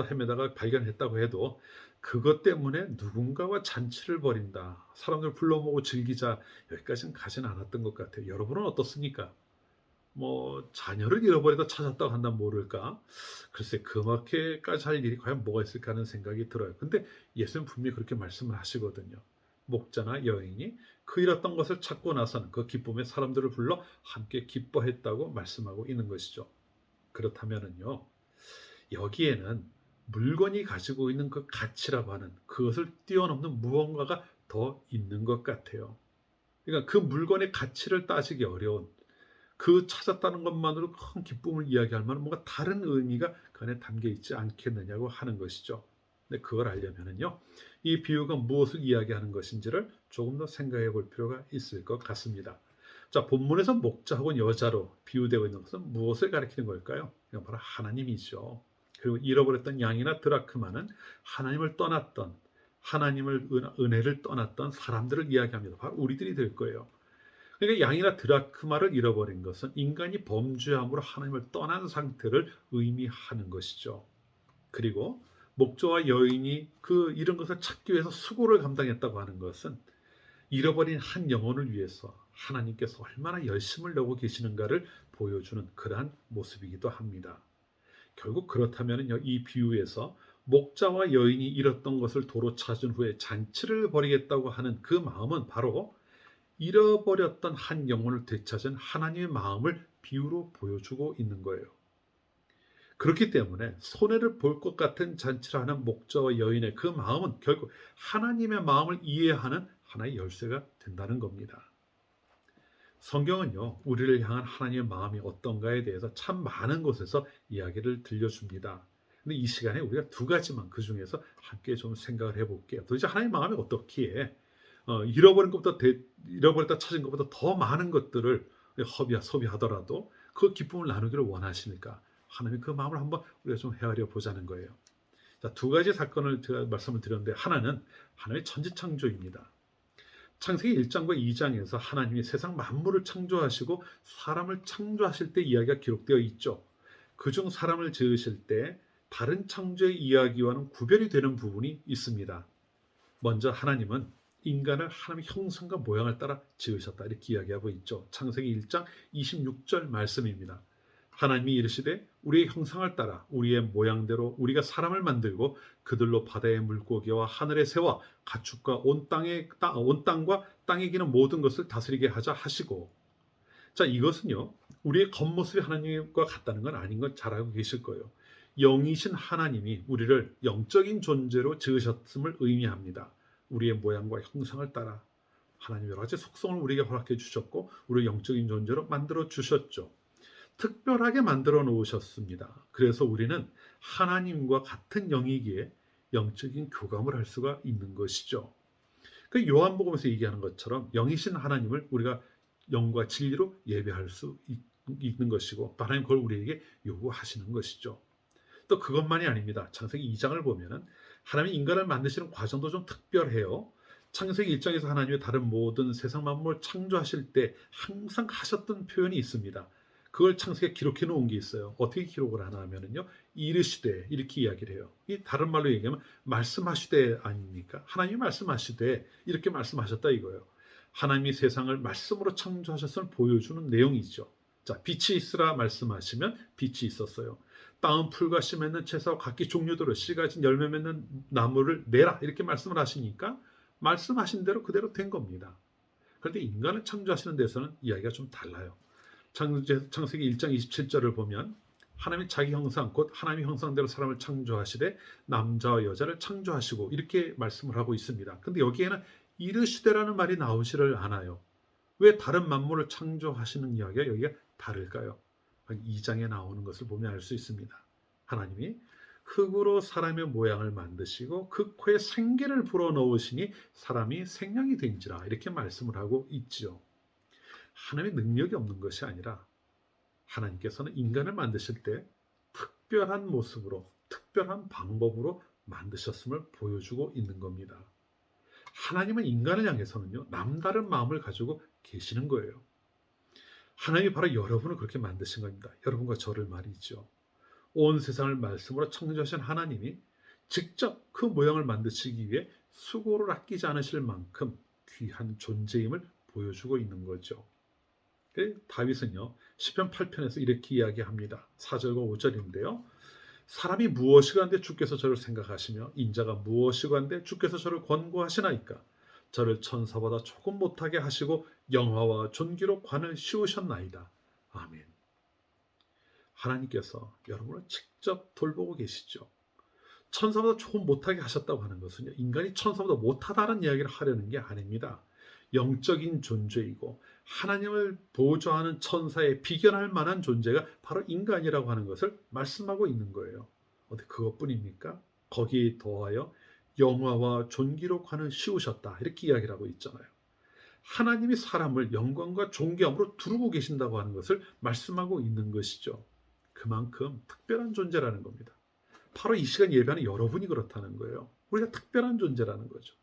헤매다가 발견했다고 해도 그것 때문에 누군가와 잔치를 벌인다, 사람들 불러 모으고 즐기자, 여기까지는 가진 않았던 것 같아요. 여러분은 어떻습니까? 뭐 자녀를 잃어버리다 찾았다고 한다면 모를까? 글쎄 그렇게까지 할 일이 과연 뭐가 있을까 하는 생각이 들어요. 근데 예수님 분명히 그렇게 말씀을 하시거든요. 목자나 여인이 그 잃었던 것을 찾고 나서는 그 기쁨에 사람들을 불러 함께 기뻐했다고 말씀하고 있는 것이죠. 그렇다면은요, 여기에는 물건이 가지고 있는 그 가치라고 하는 그것을 뛰어넘는 무언가가 더 있는 것 같아요. 그러니까 그 물건의 가치를 따지기 어려운, 그 찾았다는 것만으로 큰 기쁨을 이야기할 만한 뭔가 다른 의미가 그 안에 담겨 있지 않겠느냐고 하는 것이죠. 근데 그걸 알려면은요, 이 비유가 무엇을 이야기하는 것인지를 조금 더 생각해 볼 필요가 있을 것 같습니다. 자, 본문에서 목자 혹은 여자로 비유되고 있는 것은 무엇을 가리키는 걸까요? 이건 바로 하나님이죠. 그리고 잃어버렸던 양이나 드라크마는 하나님을 떠났던, 하나님을 은혜를 떠났던 사람들을 이야기합니다. 바로 우리들이 될 거예요. 그러니까 양이나 드라크마를 잃어버린 것은 인간이 범죄함으로 하나님을 떠난 상태를 의미하는 것이죠. 그리고 목자와 여인이 그 잃은 것을 찾기 위해서 수고를 감당했다고 하는 것은 잃어버린 한 영혼을 위해서 하나님께서 얼마나 열심을 내고 계시는가를 보여주는 그러한 모습이기도 합니다. 결국 그렇다면 이 비유에서 목자와 여인이 잃었던 것을 도로 찾은 후에 잔치를 벌이겠다고 하는 그 마음은 바로 잃어버렸던 한 영혼을 되찾은 하나님의 마음을 비유로 보여주고 있는 거예요. 그렇기 때문에 손해를 볼 것 같은 잔치를 하는 목자와 여인의 그 마음은 결국 하나님의 마음을 이해하는 하나의 열쇠가 된다는 겁니다. 성경은요, 우리를 향한 하나님의 마음이 어떤가에 대해서 참 많은 곳에서 이야기를 들려줍니다. 근데 이 시간에 우리가 두 가지만 그 중에서 함께 좀 생각을 해볼게요. 도대체 하나님의 마음이 어떻기에 잃어버렸다 찾은 것보다 더 많은 것들을 소비하더라도 그 기쁨을 나누기를 원하시니까 하나님 그 마음을 한번 우리가 좀 헤아려 보자는 거예요. 자, 두 가지 사건을 제가 말씀을 드렸는데, 하나는 하나님의 천지창조입니다. 창세기 1장과 2장에서 하나님이 세상 만물을 창조하시고 사람을 창조하실 때 이야기가 기록되어 있죠. 그중 사람을 지으실 때 다른 창조의 이야기와는 구별이 되는 부분이 있습니다. 먼저 하나님은 인간을 하나님의 형상과 모양을 따라 지으셨다, 이렇게 이야기하고 있죠. 창세기 1장 26절 말씀입니다. 하나님이 이르시되 우리의 형상을 따라 우리의 모양대로 우리가 사람을 만들고 그들로 바다의 물고기와 하늘의 새와 가축과 온 땅과 땅에 기는 모든 것을 다스리게 하자 하시고. 자, 이것은요, 우리의 겉모습이 하나님과 같다는 건 아닌 건 잘 알고 계실 거예요. 영이신 하나님이 우리를 영적인 존재로 지으셨음을 의미합니다. 우리의 모양과 형상을 따라 하나님 여러 가지 속성을 우리에게 허락해 주셨고 우리를 영적인 존재로 만들어 주셨죠. 특별하게 만들어 놓으셨습니다. 그래서 우리는 하나님과 같은 영이기에 영적인 교감을 할 수가 있는 것이죠. 그 요한복음에서 얘기하는 것처럼 영이신 하나님을 우리가 영과 진리로 예배할 수 있는 것이고, 또 하나님 그걸 우리에게 요구하시는 것이죠. 또 그것만이 아닙니다. 창세기 2장을 보면은 하나님이 인간을 만드시는 과정도 좀 특별해요. 창세기 1장에서 하나님의 다른 모든 세상 만물을 창조하실 때 항상 하셨던 표현이 있습니다. 그걸 창세기에 기록해 놓은 게 있어요. 어떻게 기록을 하나 하면은요, 이르시되, 이렇게 이야기를 해요. 이 다른 말로 얘기하면 말씀하시되 아닙니까? 하나님이 말씀하시되 이렇게 말씀하셨다 이거예요. 하나님이 세상을 말씀으로 창조하셨음을 보여주는 내용이죠. 자, 빛이 있으라 말씀하시면 빛이 있었어요. 땅은 풀과 씨 맺는 채소와 각기 종류대로 씨 가진 열매 맺는 나무를 내라, 이렇게 말씀을 하시니까 말씀하신 대로 그대로 된 겁니다. 그런데 인간을 창조하시는 데서는 이야기가 좀 달라요. 창세기 1장 27절을 보면 하나님이 자기 형상, 곧 하나님의 형상대로 사람을 창조하시되 남자와 여자를 창조하시고, 이렇게 말씀을 하고 있습니다. 근데 여기에는 이르시되라는 말이 나오지를 않아요. 왜 다른 만물을 창조하시는 이야기가 여기가 다를까요? 2장에 나오는 것을 보면 알 수 있습니다. 하나님이 흙으로 사람의 모양을 만드시고 그 코에 생기를 불어넣으시니 사람이 생명이 된지라, 이렇게 말씀을 하고 있죠. 하나님의 능력이 없는 것이 아니라 하나님께서는 인간을 만드실 때 특별한 모습으로, 특별한 방법으로 만드셨음을 보여주고 있는 겁니다. 하나님은 인간을 향해서는요, 남다른 마음을 가지고 계시는 거예요. 하나님이 바로 여러분을 그렇게 만드신 겁니다. 여러분과 저를 말이죠. 온 세상을 말씀으로 창조하신 하나님이 직접 그 모양을 만드시기 위해 수고를 아끼지 않으실 만큼 귀한 존재임을 보여주고 있는 거죠. 다윗은요, 시편 8편에서 이렇게 이야기합니다. 4절과 5절인데요. 사람이 무엇이간데 주께서 저를 생각하시며 인자가 무엇이간데 주께서 저를 권고하시나이까. 저를 천사보다 조금 못하게 하시고 영화와 존귀로 관을 씌우셨나이다. 아멘. 하나님께서 여러분을 직접 돌보고 계시죠. 천사보다 조금 못하게 하셨다고 하는 것은요, 인간이 천사보다 못하다는 이야기를 하려는 게 아닙니다. 영적인 존재이고 하나님을 보좌하는 천사에 비견할 만한 존재가 바로 인간이라고 하는 것을 말씀하고 있는 거예요. 어디 그것뿐입니까? 거기에 더하여 영화와 존귀로 관을 씌우셨다, 이렇게 이야기를 하고 있잖아요. 하나님이 사람을 영광과 존귀함으로 두르고 계신다고 하는 것을 말씀하고 있는 것이죠. 그만큼 특별한 존재라는 겁니다. 바로 이 시간 예배하는 여러분이 그렇다는 거예요. 우리가 특별한 존재라는 거죠.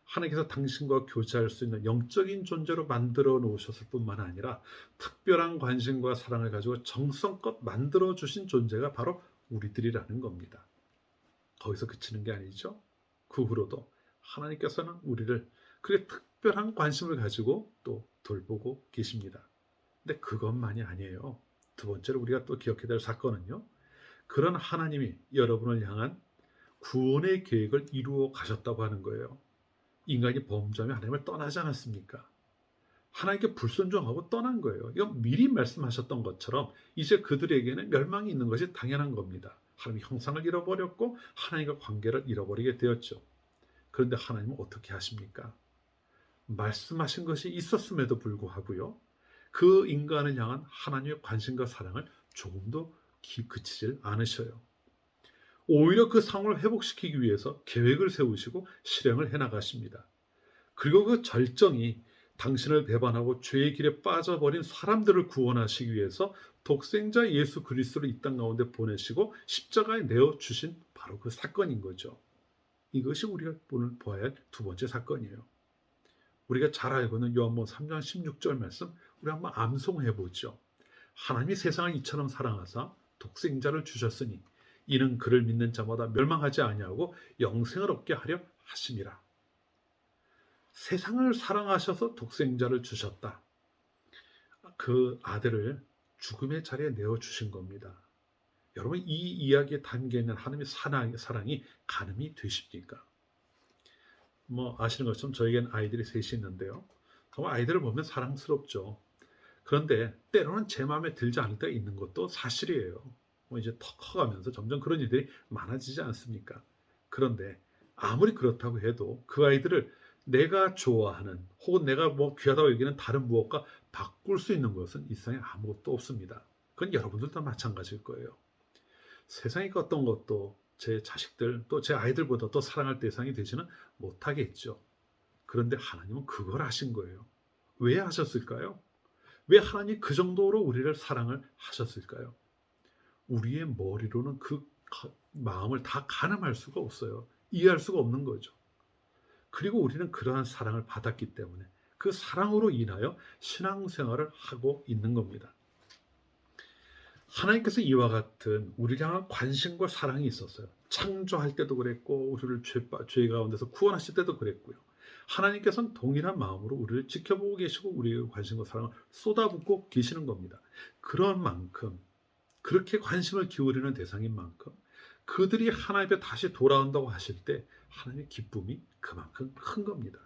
하나님께서 당신과 교제할 수 있는 영적인 존재로 만들어 놓으셨을 뿐만 아니라 특별한 관심과 사랑을 가지고 정성껏 만들어 주신 존재가 바로 우리들이라는 겁니다. 거기서 그치는 게 아니죠. 그 후로도 하나님께서는 우리를 그렇게 특별한 관심을 가지고 또 돌보고 계십니다. 근데 그것만이 아니에요. 두 번째로 우리가 또 기억해야 될 사건은요, 그런 하나님이 여러분을 향한 구원의 계획을 이루어 가셨다고 하는 거예요. 인간이 범죄하며 하나님을 떠나지 않았습니까? 하나님께 불순종하고 떠난 거예요. 이건 미리 말씀하셨던 것처럼 이제 그들에게는 멸망이 있는 것이 당연한 겁니다. 하나님의 형상을 잃어버렸고 하나님과 관계를 잃어버리게 되었죠. 그런데 하나님은 어떻게 하십니까? 말씀하신 것이 있었음에도 불구하고요, 그 인간을 향한 하나님의 관심과 사랑을 조금도 그치질 않으셔요. 오히려 그 상황을 회복시키기 위해서 계획을 세우시고 실행을 해나가십니다. 그리고 그 절정이 당신을 배반하고 죄의 길에 빠져버린 사람들을 구원하시기 위해서 독생자 예수 그리스도를 이 땅 가운데 보내시고 십자가에 내어주신 바로 그 사건인 거죠. 이것이 우리가 오늘 보아야 할 두 번째 사건이에요. 우리가 잘 알고 있는 요한복음 3장 16절 말씀, 우리 한번 암송해 보죠. 하나님이 세상을 이처럼 사랑하사 독생자를 주셨으니 이는 그를 믿는 자마다 멸망하지 아니하고 영생을 얻게 하려 하심이라. 세상을 사랑하셔서 독생자를 주셨다. 그 아들을 죽음의 자리에 내어주신 겁니다. 여러분, 이 이야기에 담겨있는 하나님의 사랑이 가늠이 되십니까? 아시는 것처럼 저에겐 아이들이 셋이 있는데요. 정말 아이들을 보면 사랑스럽죠. 그런데 때로는 제 마음에 들지 않을 때가 있는 것도 사실이에요. 이제 더 커가면서 점점 그런 일들이 많아지지 않습니까? 그런데 아무리 그렇다고 해도 그 아이들을 내가 좋아하는 혹은 내가 귀하다고 여기는 다른 무엇과 바꿀 수 있는 것은 이 세상에 아무것도 없습니다. 그건 여러분들도 마찬가지일 거예요. 세상에 어떤 것도 제 자식들 또 제 아이들보다 더 사랑할 대상이 되지는 못하겠죠. 그런데 하나님은 그걸 하신 거예요. 왜 하셨을까요? 왜 하나님이 그 정도로 우리를 사랑을 하셨을까요? 우리의 머리로는 그 마음을 다 가늠할 수가 없어요. 이해할 수가 없는 거죠. 그리고 우리는 그러한 사랑을 받았기 때문에 그 사랑으로 인하여 신앙생활을 하고 있는 겁니다. 하나님께서 이와 같은 우리를 향한 관심과 사랑이 있었어요. 창조할 때도 그랬고 우리를 죄 가운데서 구원하실 때도 그랬고요. 하나님께서는 동일한 마음으로 우리를 지켜보고 계시고 우리의 관심과 사랑을 쏟아붓고 계시는 겁니다. 그런 만큼 그렇게 관심을 기울이는 대상인 만큼 그들이 하나님 앞에 다시 돌아온다고 하실 때 하나님의 기쁨이 그만큼 큰 겁니다.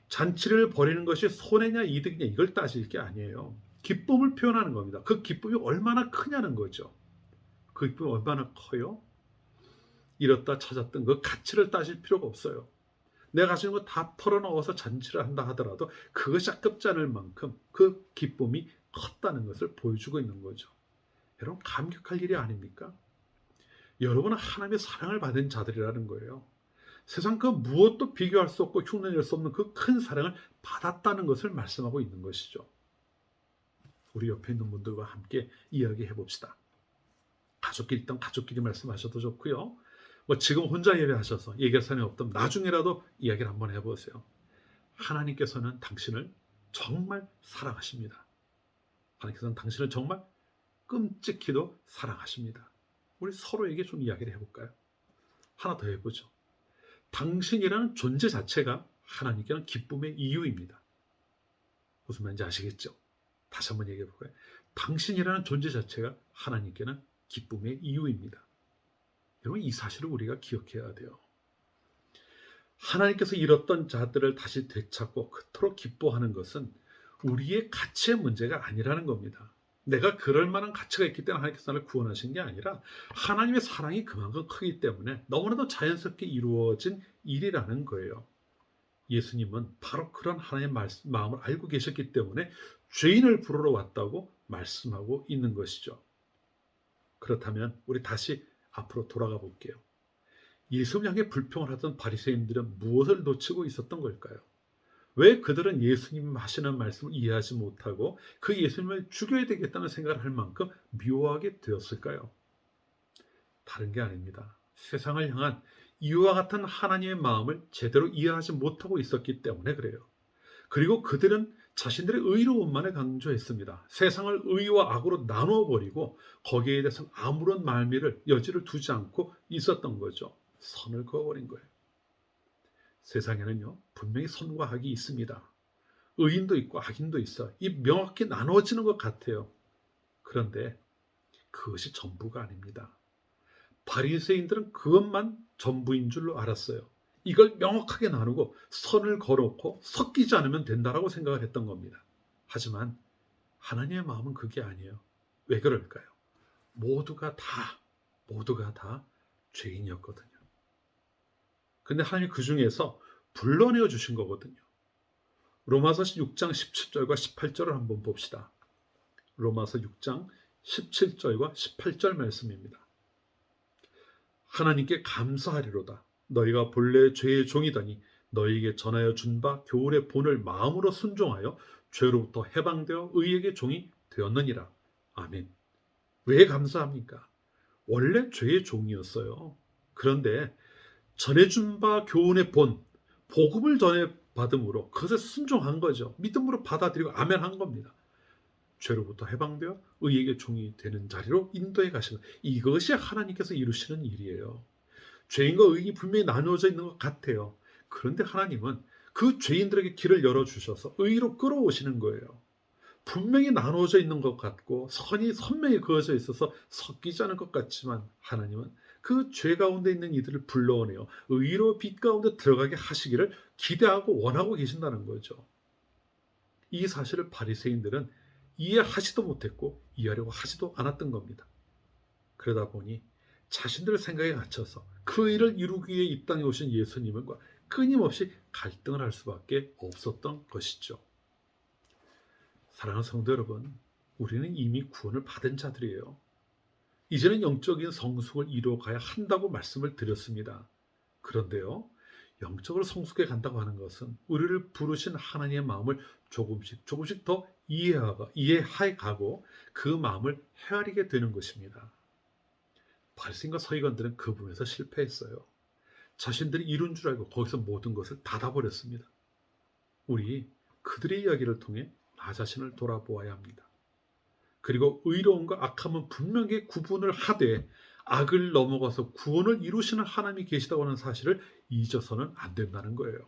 잔치를 벌이는 것이 손해냐 이득이냐 이걸 따질 게 아니에요. 기쁨을 표현하는 겁니다. 그 기쁨이 얼마나 크냐는 거죠. 그 기쁨이 얼마나 커요? 잃었다 찾았던 그 가치를 따질 필요가 없어요. 내가 가지고 있는 거 다 털어넣어서 잔치를 한다 하더라도 그것이 아깝지 않을 만큼 그 기쁨이 컸다는 것을 보여주고 있는 거죠. 여러분, 감격할 일이 아닙니까? 여러분은 하나님의 사랑을 받은 자들이라는 거예요. 세상 그 무엇도 비교할 수 없고 흉내낼 수 없는 그 큰 사랑을 받았다는 것을 말씀하고 있는 것이죠. 우리 옆에 있는 분들과 함께 이야기해 봅시다. 가족끼리 있던 가족끼리 말씀하셔도 좋고요. 지금 혼자 예배하셔서 얘기할 사람이 없다면 나중에라도 이야기를 한번 해보세요. 하나님께서는 당신을 정말 사랑하십니다. 하나님께서는 당신을 정말 끔찍히도 사랑하십니다. 우리 서로에게 좀 이야기를 해볼까요? 하나 더 해보죠. 당신이라는 존재 자체가 하나님께는 기쁨의 이유입니다. 무슨 말인지 아시겠죠? 다시 한번 얘기해 볼까요? 당신이라는 존재 자체가 하나님께는 기쁨의 이유입니다. 여러분, 이 사실을 우리가 기억해야 돼요. 하나님께서 잃었던 자들을 다시 되찾고 그토록 기뻐하는 것은 우리의 가치의 문제가 아니라는 겁니다. 내가 그럴 만한 가치가 있기 때문에 하나님께서 나를 구원하신 게 아니라 하나님의 사랑이 그만큼 크기 때문에 너무나도 자연스럽게 이루어진 일이라는 거예요. 예수님은 바로 그런 하나님의 마음을 알고 계셨기 때문에 죄인을 부르러 왔다고 말씀하고 있는 것이죠. 그렇다면 우리 다시 앞으로 돌아가 볼게요. 예수님 향해 불평을 하던 바리새인들은 무엇을 놓치고 있었던 걸까요? 왜 그들은 예수님 하시는 말씀을 이해하지 못하고 그 예수님을 죽여야 되겠다는 생각을 할 만큼 미워하게 되었을까요? 다른 게 아닙니다. 세상을 향한 이와 같은 하나님의 마음을 제대로 이해하지 못하고 있었기 때문에 그래요. 그리고 그들은 자신들의 의로움만을 강조했습니다. 세상을 의와 악으로 나누어 버리고 거기에 대해서 아무런 말미를 여지를 두지 않고 있었던 거죠. 선을 그어버린 거예요. 세상에는요, 분명히 선과 악이 있습니다. 의인도 있고 악인도 있어. 이 명확히 나누어지는 것 같아요. 그런데 그것이 전부가 아닙니다. 바리새인들은 그것만 전부인 줄로 알았어요. 이걸 명확하게 나누고 선을 걸어놓고 섞이지 않으면 된다라고 생각을 했던 겁니다. 하지만 하나님의 마음은 그게 아니에요. 왜 그럴까요? 모두가 다 죄인이었거든요. 근데 하나님이 그 중에서 불러내어 주신 거거든요. 로마서 6장 17절과 18절을 한번 봅시다. 로마서 6장 17절과 18절 말씀입니다. 하나님께 감사하리로다. 너희가 본래 죄의 종이더니 너희에게 전하여 준 바 교훈의 본을 마음으로 순종하여 죄로부터 해방되어 의에게 종이 되었느니라. 아멘. 왜 감사합니까? 원래 죄의 종이었어요. 그런데 전해준 바 교훈의 본, 복음을 전해받음으로 그것에 순종한 거죠. 믿음으로 받아들이고 아멘한 겁니다. 죄로부터 해방되어 의에게 종이 되는 자리로 인도해 가시는, 이것이 하나님께서 이루시는 일이에요. 죄인과 의인이 분명히 나누어져 있는 것 같아요. 그런데 하나님은 그 죄인들에게 길을 열어주셔서 의로 끌어오시는 거예요. 분명히 나누어져 있는 것 같고 선이 선명히 그어져 있어서 섞이지 않을 것 같지만 하나님은 그 죄 가운데 있는 이들을 불러오네요. 의로 빛 가운데 들어가게 하시기를 기대하고 원하고 계신다는 거죠. 이 사실을 바리새인들은 이해하지도 못했고 이해하려고 하지도 않았던 겁니다. 그러다 보니 자신들의 생각에 갇혀서 그 일을 이루기 위해 이 땅에 오신 예수님과 끊임없이 갈등을 할 수밖에 없었던 것이죠. 사랑하는 성도 여러분, 우리는 이미 구원을 받은 자들이에요. 이제는 영적인 성숙을 이루어가야 한다고 말씀을 드렸습니다. 그런데요, 영적으로 성숙해 간다고 하는 것은 우리를 부르신 하나님의 마음을 조금씩 더 이해해 가고 그 마음을 헤아리게 되는 것입니다. 바리새인과 서기관들은 그 부분에서 실패했어요. 자신들이 이룬 줄 알고 거기서 모든 것을 닫아버렸습니다. 우리 그들의 이야기를 통해 나 자신을 돌아보아야 합니다. 그리고 의로움과 악함은 분명히 구분을 하되 악을 넘어가서 구원을 이루시는 하나님이 계시다고 하는 사실을 잊어서는 안 된다는 거예요.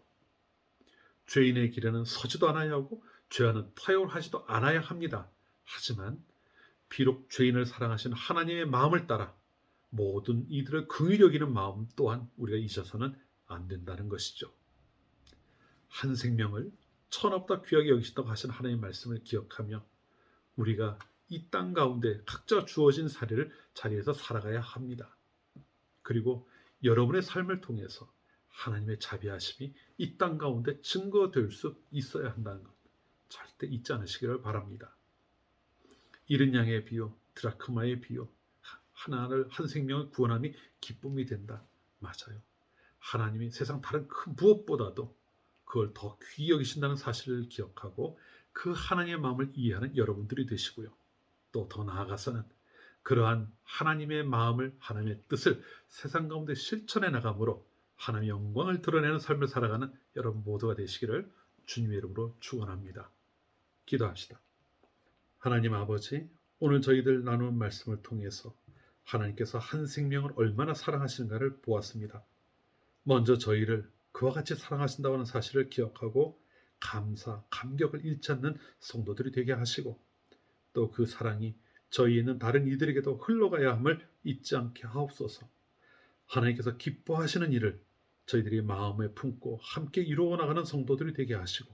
죄인의 길에는 서지도 않아야 하고 죄와는 타협하지도 않아야 합니다. 하지만 비록 죄인을 사랑하시는 하나님의 마음을 따라 모든 이들을 긍휼히 여기는 마음 또한 우리가 잊어서는 안 된다는 것이죠. 한 생명을 천하보다 귀하게 여기신다고 하신 하나님의 말씀을 기억하며 우리가 이 땅 가운데 각자 주어진 자리에서 살아가야 합니다. 그리고 여러분의 삶을 통해서 하나님의 자비하심이 이 땅 가운데 증거될 수 있어야 한다는 것 절대 잊지 않으시기를 바랍니다. 이른 양의 비유, 드라크마의 비유, 한 생명을 구원함이 기쁨이 된다. 맞아요. 하나님이 세상 다른 큰 무엇보다도 그걸 더 귀히 여기신다는 사실을 기억하고 그 하나님의 마음을 이해하는 여러분들이 되시고요. 또 더 나아가서는 그러한 하나님의 마음을, 하나님의 뜻을 세상 가운데 실천해 나감으로 하나님의 영광을 드러내는 삶을 살아가는 여러분 모두가 되시기를 주님의 이름으로 축원합니다. 기도합시다. 하나님 아버지, 오늘 저희들 나누는 말씀을 통해서 하나님께서 한 생명을 얼마나 사랑하시는가를 보았습니다. 먼저 저희를 그와 같이 사랑하신다는 사실을 기억하고 감사, 감격을 잃지 않는 성도들이 되게 하시고 또 그 사랑이 저희 있는 다른 이들에게도 흘러가야 함을 잊지 않게 하옵소서. 하나님께서 기뻐하시는 일을 저희들이 마음에 품고 함께 이루어 나가는 성도들이 되게 하시고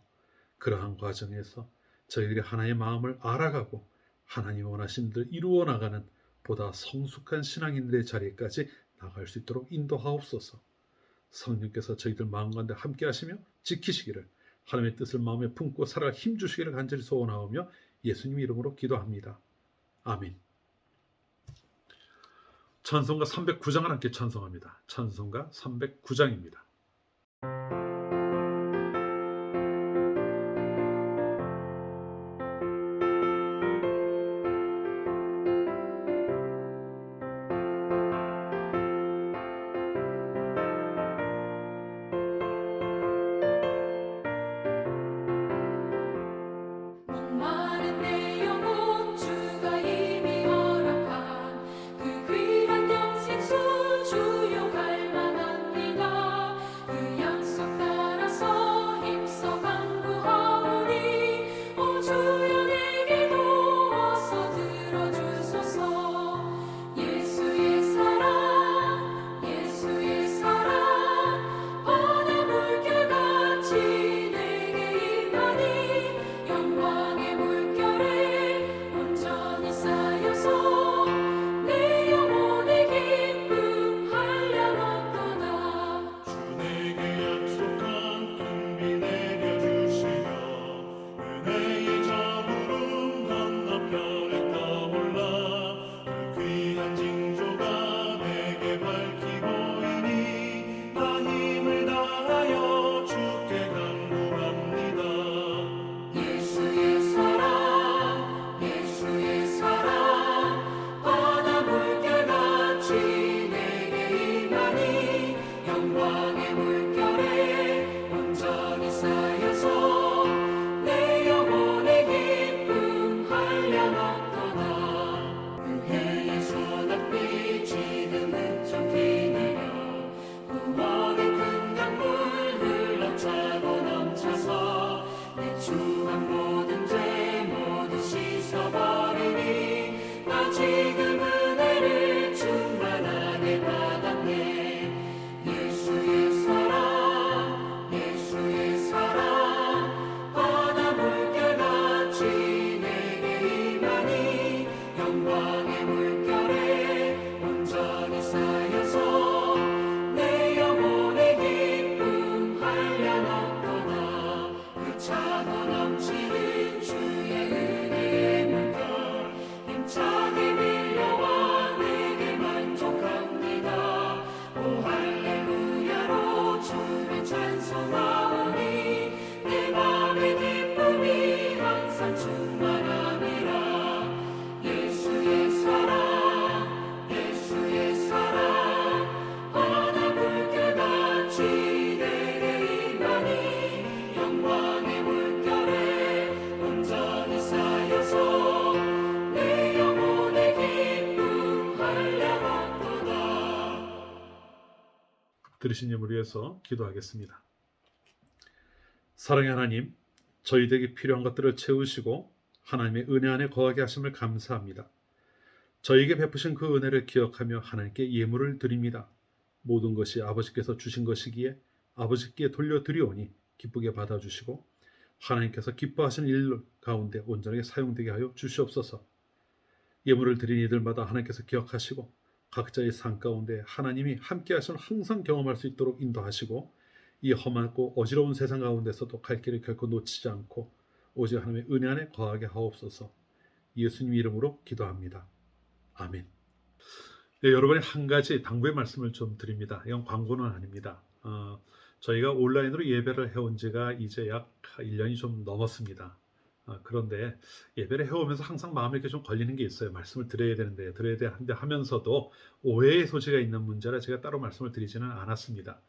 그러한 과정에서 저희들이 하나님의 마음을 알아가고 하나님이 원하신 대로 이루어 나가는 보다 성숙한 신앙인들의 자리까지 나갈 수 있도록 인도하옵소서. 성령께서 저희들 마음 가운데 함께 하시며 지키시기를 하나님의 뜻을 마음에 품고 살아갈 힘 주시기를 간절히 소원하오며 예수님 이름으로 기도합니다. 아멘. 찬송가 309장을 함께 찬송합니다. 찬송가 309장입니다. 목마른 내 영혼 주가 이미 허락한 그 귀한 영생수 주용할 만합니다. 그 약속 따라서 힘써 간구하오니 오 주여 내게도 어서 들어주소서. 예수의 사랑 예수의 사랑 바다 물결같이 내게 임하니 영광의 물결에 온전히 쌓여서 내 영혼의 기쁨 한량없도다. 주 내게 약속한 큰 비 내려주시며 은혜의 저물음 건너편에 떠올라 그 귀한 징조가 내게 밝히고이니 나 힘을 다하여 주께 간구합니다. 예수의 사랑 바다 물결같이 내게 임하니 영광의 물결에 온전히 쌓여서 내 영혼의 기쁨 한량없도다. 그 해의 소낙비 지금 흡족히 내려 구원의 큰 강물 흘러차고 넘쳐서 내 추한 모든 죄 모두 씻어버리니 나 지금 은혜를 충만하게 받았네. 예수의 사랑 바다 물결같이 내게 임하니 영광의 물결에 온전히 쌓여서 내 영혼의 기쁨 한량없도다. 그 차고 넘치는 주의 은혜의 물결 힘차게 밀려와 내게 만족합니다. 오 할렐루야로 주를 찬송하오니 내 맘의 기쁨이 항상 충만함이라. 예수의 사랑 바다 물결같이 내게 임하니 영광의 물결에 온전히 쌓여서 내 영혼의 기쁨 한량없도다. 들으신 예물을 위해서 기도하겠습니다. 사랑의 하나님, 저희에게 필요한 것들을 채우시고 하나님의 은혜 안에 거하게 하심을 감사합니다. 저희에게 베푸신 그 은혜를 기억하며 하나님께 예물을 드립니다. 모든 것이 아버지께서 주신 것이기에 아버지께 돌려드리오니 기쁘게 받아주시고 하나님께서 기뻐하시는 일 가운데 온전하게 사용되게 하여 주시옵소서. 예물을 드린 이들마다 하나님께서 기억하시고 각자의 삶 가운데 하나님이 함께 하심을 항상 경험할 수 있도록 인도하시고 이 험하고 어지러운 세상 가운데서도 갈 길을 결코 놓치지 않고 오직 하나님의 은혜 안에 거하게 하옵소서. 예수님 이름으로 기도합니다. 아멘. 네, 여러분이 한 가지 당부의 말씀을 좀 드립니다. 이건 광고는 아닙니다. 저희가 온라인으로 예배를 해온 지가 이제 약 1년이 좀 넘었습니다. 그런데 예배를 해오면서 항상 마음에 이렇게 좀 걸리는 게 있어요. 말씀을 드려야 되는데 하면서도 오해의 소지가 있는 문제라 제가 따로 말씀을 드리지는 않았습니다.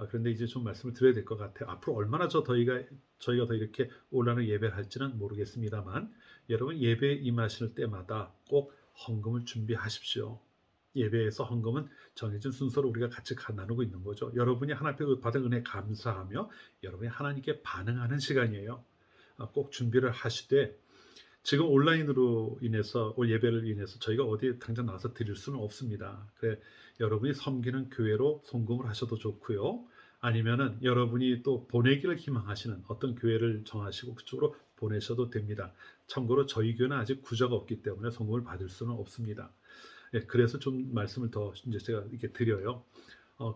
그런데 이제 좀 말씀을 드려야 될 것 같아요. 앞으로 얼마나 저희가 더 이렇게 온라인으로 예배를 할지는 모르겠습니다만 여러분 예배에 임하실 때마다 꼭 헌금을 준비하십시오. 예배에서 헌금은 정해진 순서로 우리가 같이 나누고 있는 거죠. 여러분이 하나님 앞에 받은 은혜 감사하며 여러분이 하나님께 반응하는 시간이에요. 꼭 준비를 하시되 지금 온라인으로 인해서 예배를 인해서 저희가 어디에 당장 나와서 드릴 수는 없습니다. 그래 여러분이 섬기는 교회로 송금을 하셔도 좋고요. 아니면은 여러분이 또 보내기를 희망하시는 어떤 교회를 정하시고 그쪽으로 보내셔도 됩니다. 참고로 저희 교회는 아직 구조가 없기 때문에 송금을 받을 수는 없습니다. 예, 그래서 좀 말씀을 더 이제 제가 이렇게 드려요.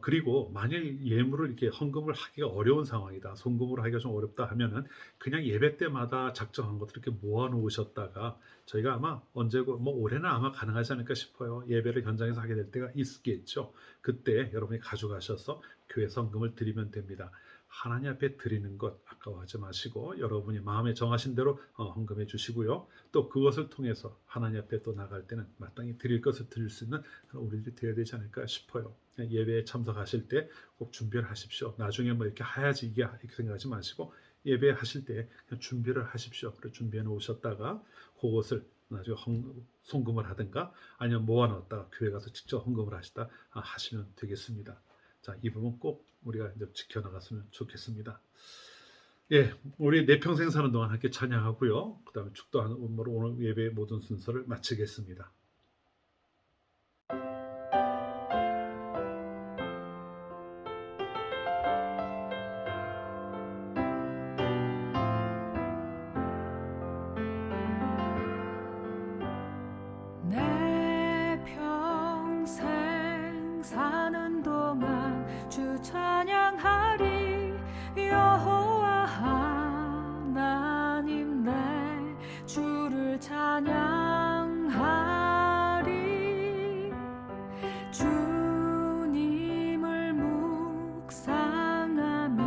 그리고 만일 예물을 이렇게 헌금을 하기가 어려운 상황이다. 송금으로 하기가 좀 어렵다 하면은 그냥 예배 때마다 작정한 것들 이렇게 모아 놓으셨다가 저희가 아마 언제고 뭐 올해는 아마 가능하지 않을까 싶어요. 예배를 현장에서 하게 될 때가 있겠죠. 그때 여러분이 가져가셔서 교회 헌금을 드리면 됩니다. 하나님 앞에 드리는 것 아까워하지 마시고 여러분이 마음에 정하신 대로 헌금해 주시고요. 또 그것을 통해서 하나님 앞에 또 나갈 때는 마땅히 드릴 것을 드릴 수 있는 그런 우리들이 되어야 되지 않을까 싶어요. 예배에 참석하실 때 꼭 준비를 하십시오. 나중에 뭐 이렇게 해야지 이게 이렇게 생각하지 마시고 예배 하실 때 그냥 준비를 하십시오. 그래 준비해 놓으셨다가 그것을 나중에 송금을 하든가 아니면 모아놨다가 교회 가서 직접 헌금을 하시면 되겠습니다. 자, 이 부분 꼭 우리가 이제 지켜나갔으면 좋겠습니다. 예, 우리 내 평생 사는 동안 함께 찬양하고요. 그 다음에 축도하는 오늘 예배의 모든 순서를 마치겠습니다. 내 평생 사는 동안 주 찬양하리 여호와 하나님 내 주를 찬양하리 주님을 묵상함이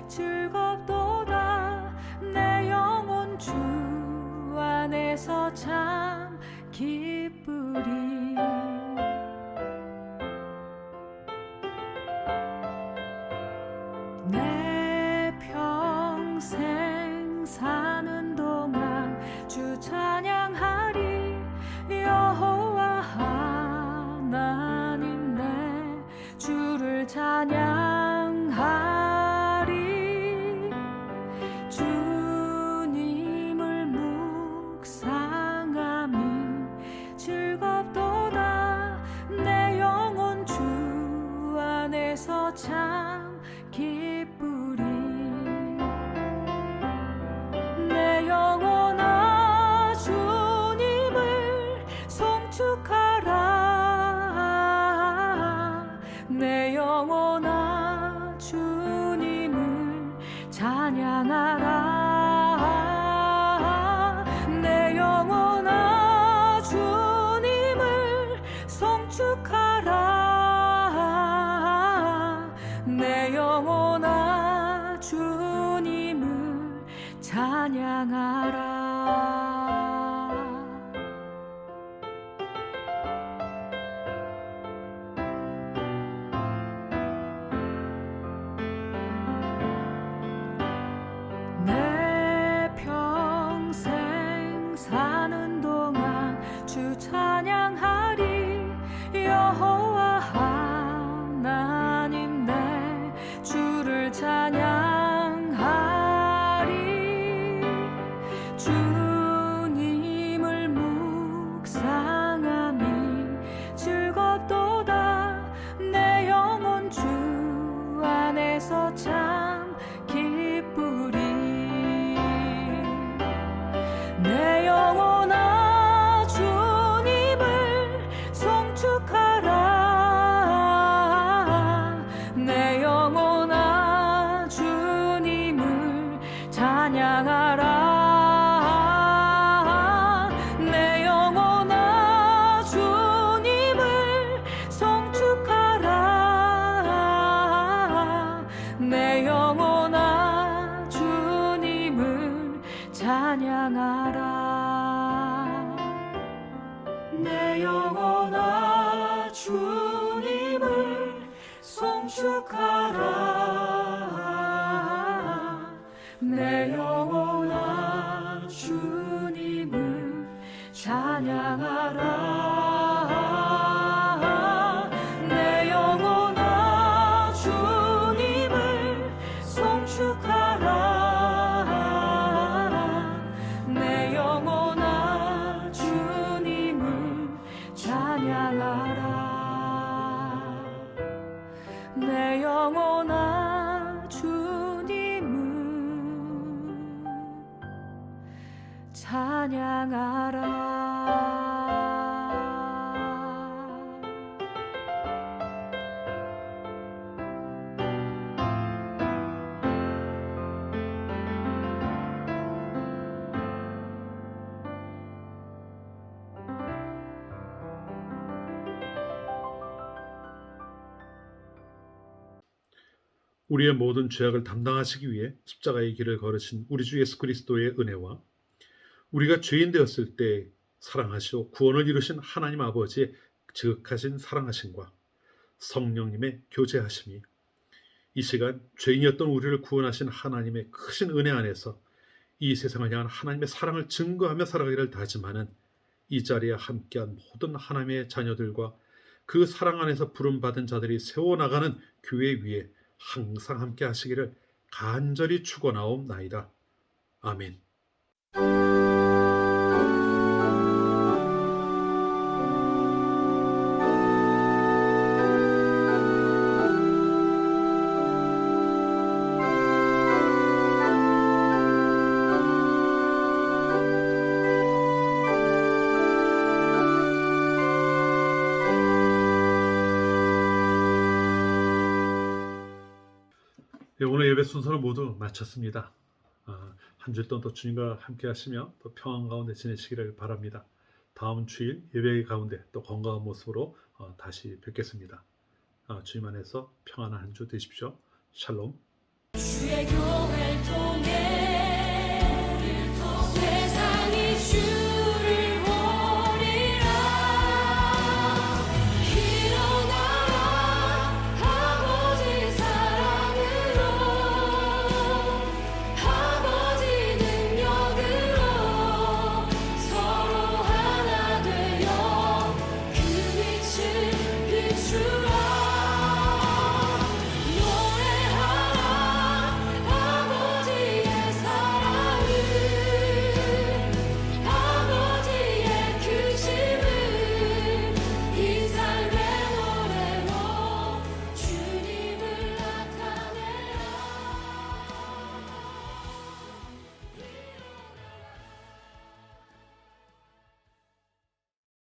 즐겁도다 내 영혼 주 안에서 참 기쁘리 내 평생 사는 동안 주 찬양하리 여호와 하나님 내 주를 찬양하리 주님을 묵상함이 즐겁도다 내 영혼 주 안에서 참 기쁘리 내 영혼아 주님을 송축하라 내 영혼아 주님을 찬양하라 내 영혼아 주님을 송축하라 내 영혼아 주님을 찬양하라 내 평생 사는 동안 주 찬양하리 여호와 하나님 내 주를 찬양하리 주님을 묵상함이 즐겁도다 내 영혼 주 안에서 참 기쁘리 내 영혼아 주님을 송축하라 내 영혼아 주님을 찬양하라 내 영혼아 주님을 송축하라 내 영혼아 주님을 찬양하라 내 영혼아 주님을 송축하라 내 영혼아 주님을 찬양하라 찬양하라 내 영혼아 주님을 찬양하라 우리의 모든 죄악을 담당하시기 위해 십자가의 길을 걸으신 우리 주 예수 그리스도의 은혜와 우리가 죄인 되었을 때 사랑하시오 구원을 이루신 하나님 아버지의 지극하신 사랑하심과 성령님의 교제하심이 이 시간 죄인이었던 우리를 구원하신 하나님의 크신 은혜 안에서 이 세상을 향한 하나님의 사랑을 증거하며 살아가기를 다짐하는 이 자리에 함께한 모든 하나님의 자녀들과 그 사랑 안에서 부름받은 자들이 세워나가는 교회 위에 항상 함께 하시기를 간절히 축원하옵나이다. 아멘. 네, 오늘 예배 순서를 모두 마쳤습니다. 한 주일 동안 또 주님과 함께 하시며 또 평안 가운데 지내시기를 바랍니다. 다음 주일 예배 가운데 또 건강한 모습으로 다시 뵙겠습니다. 주님 안에서 평안한 한 주 되십시오. 샬롬. 주의 교회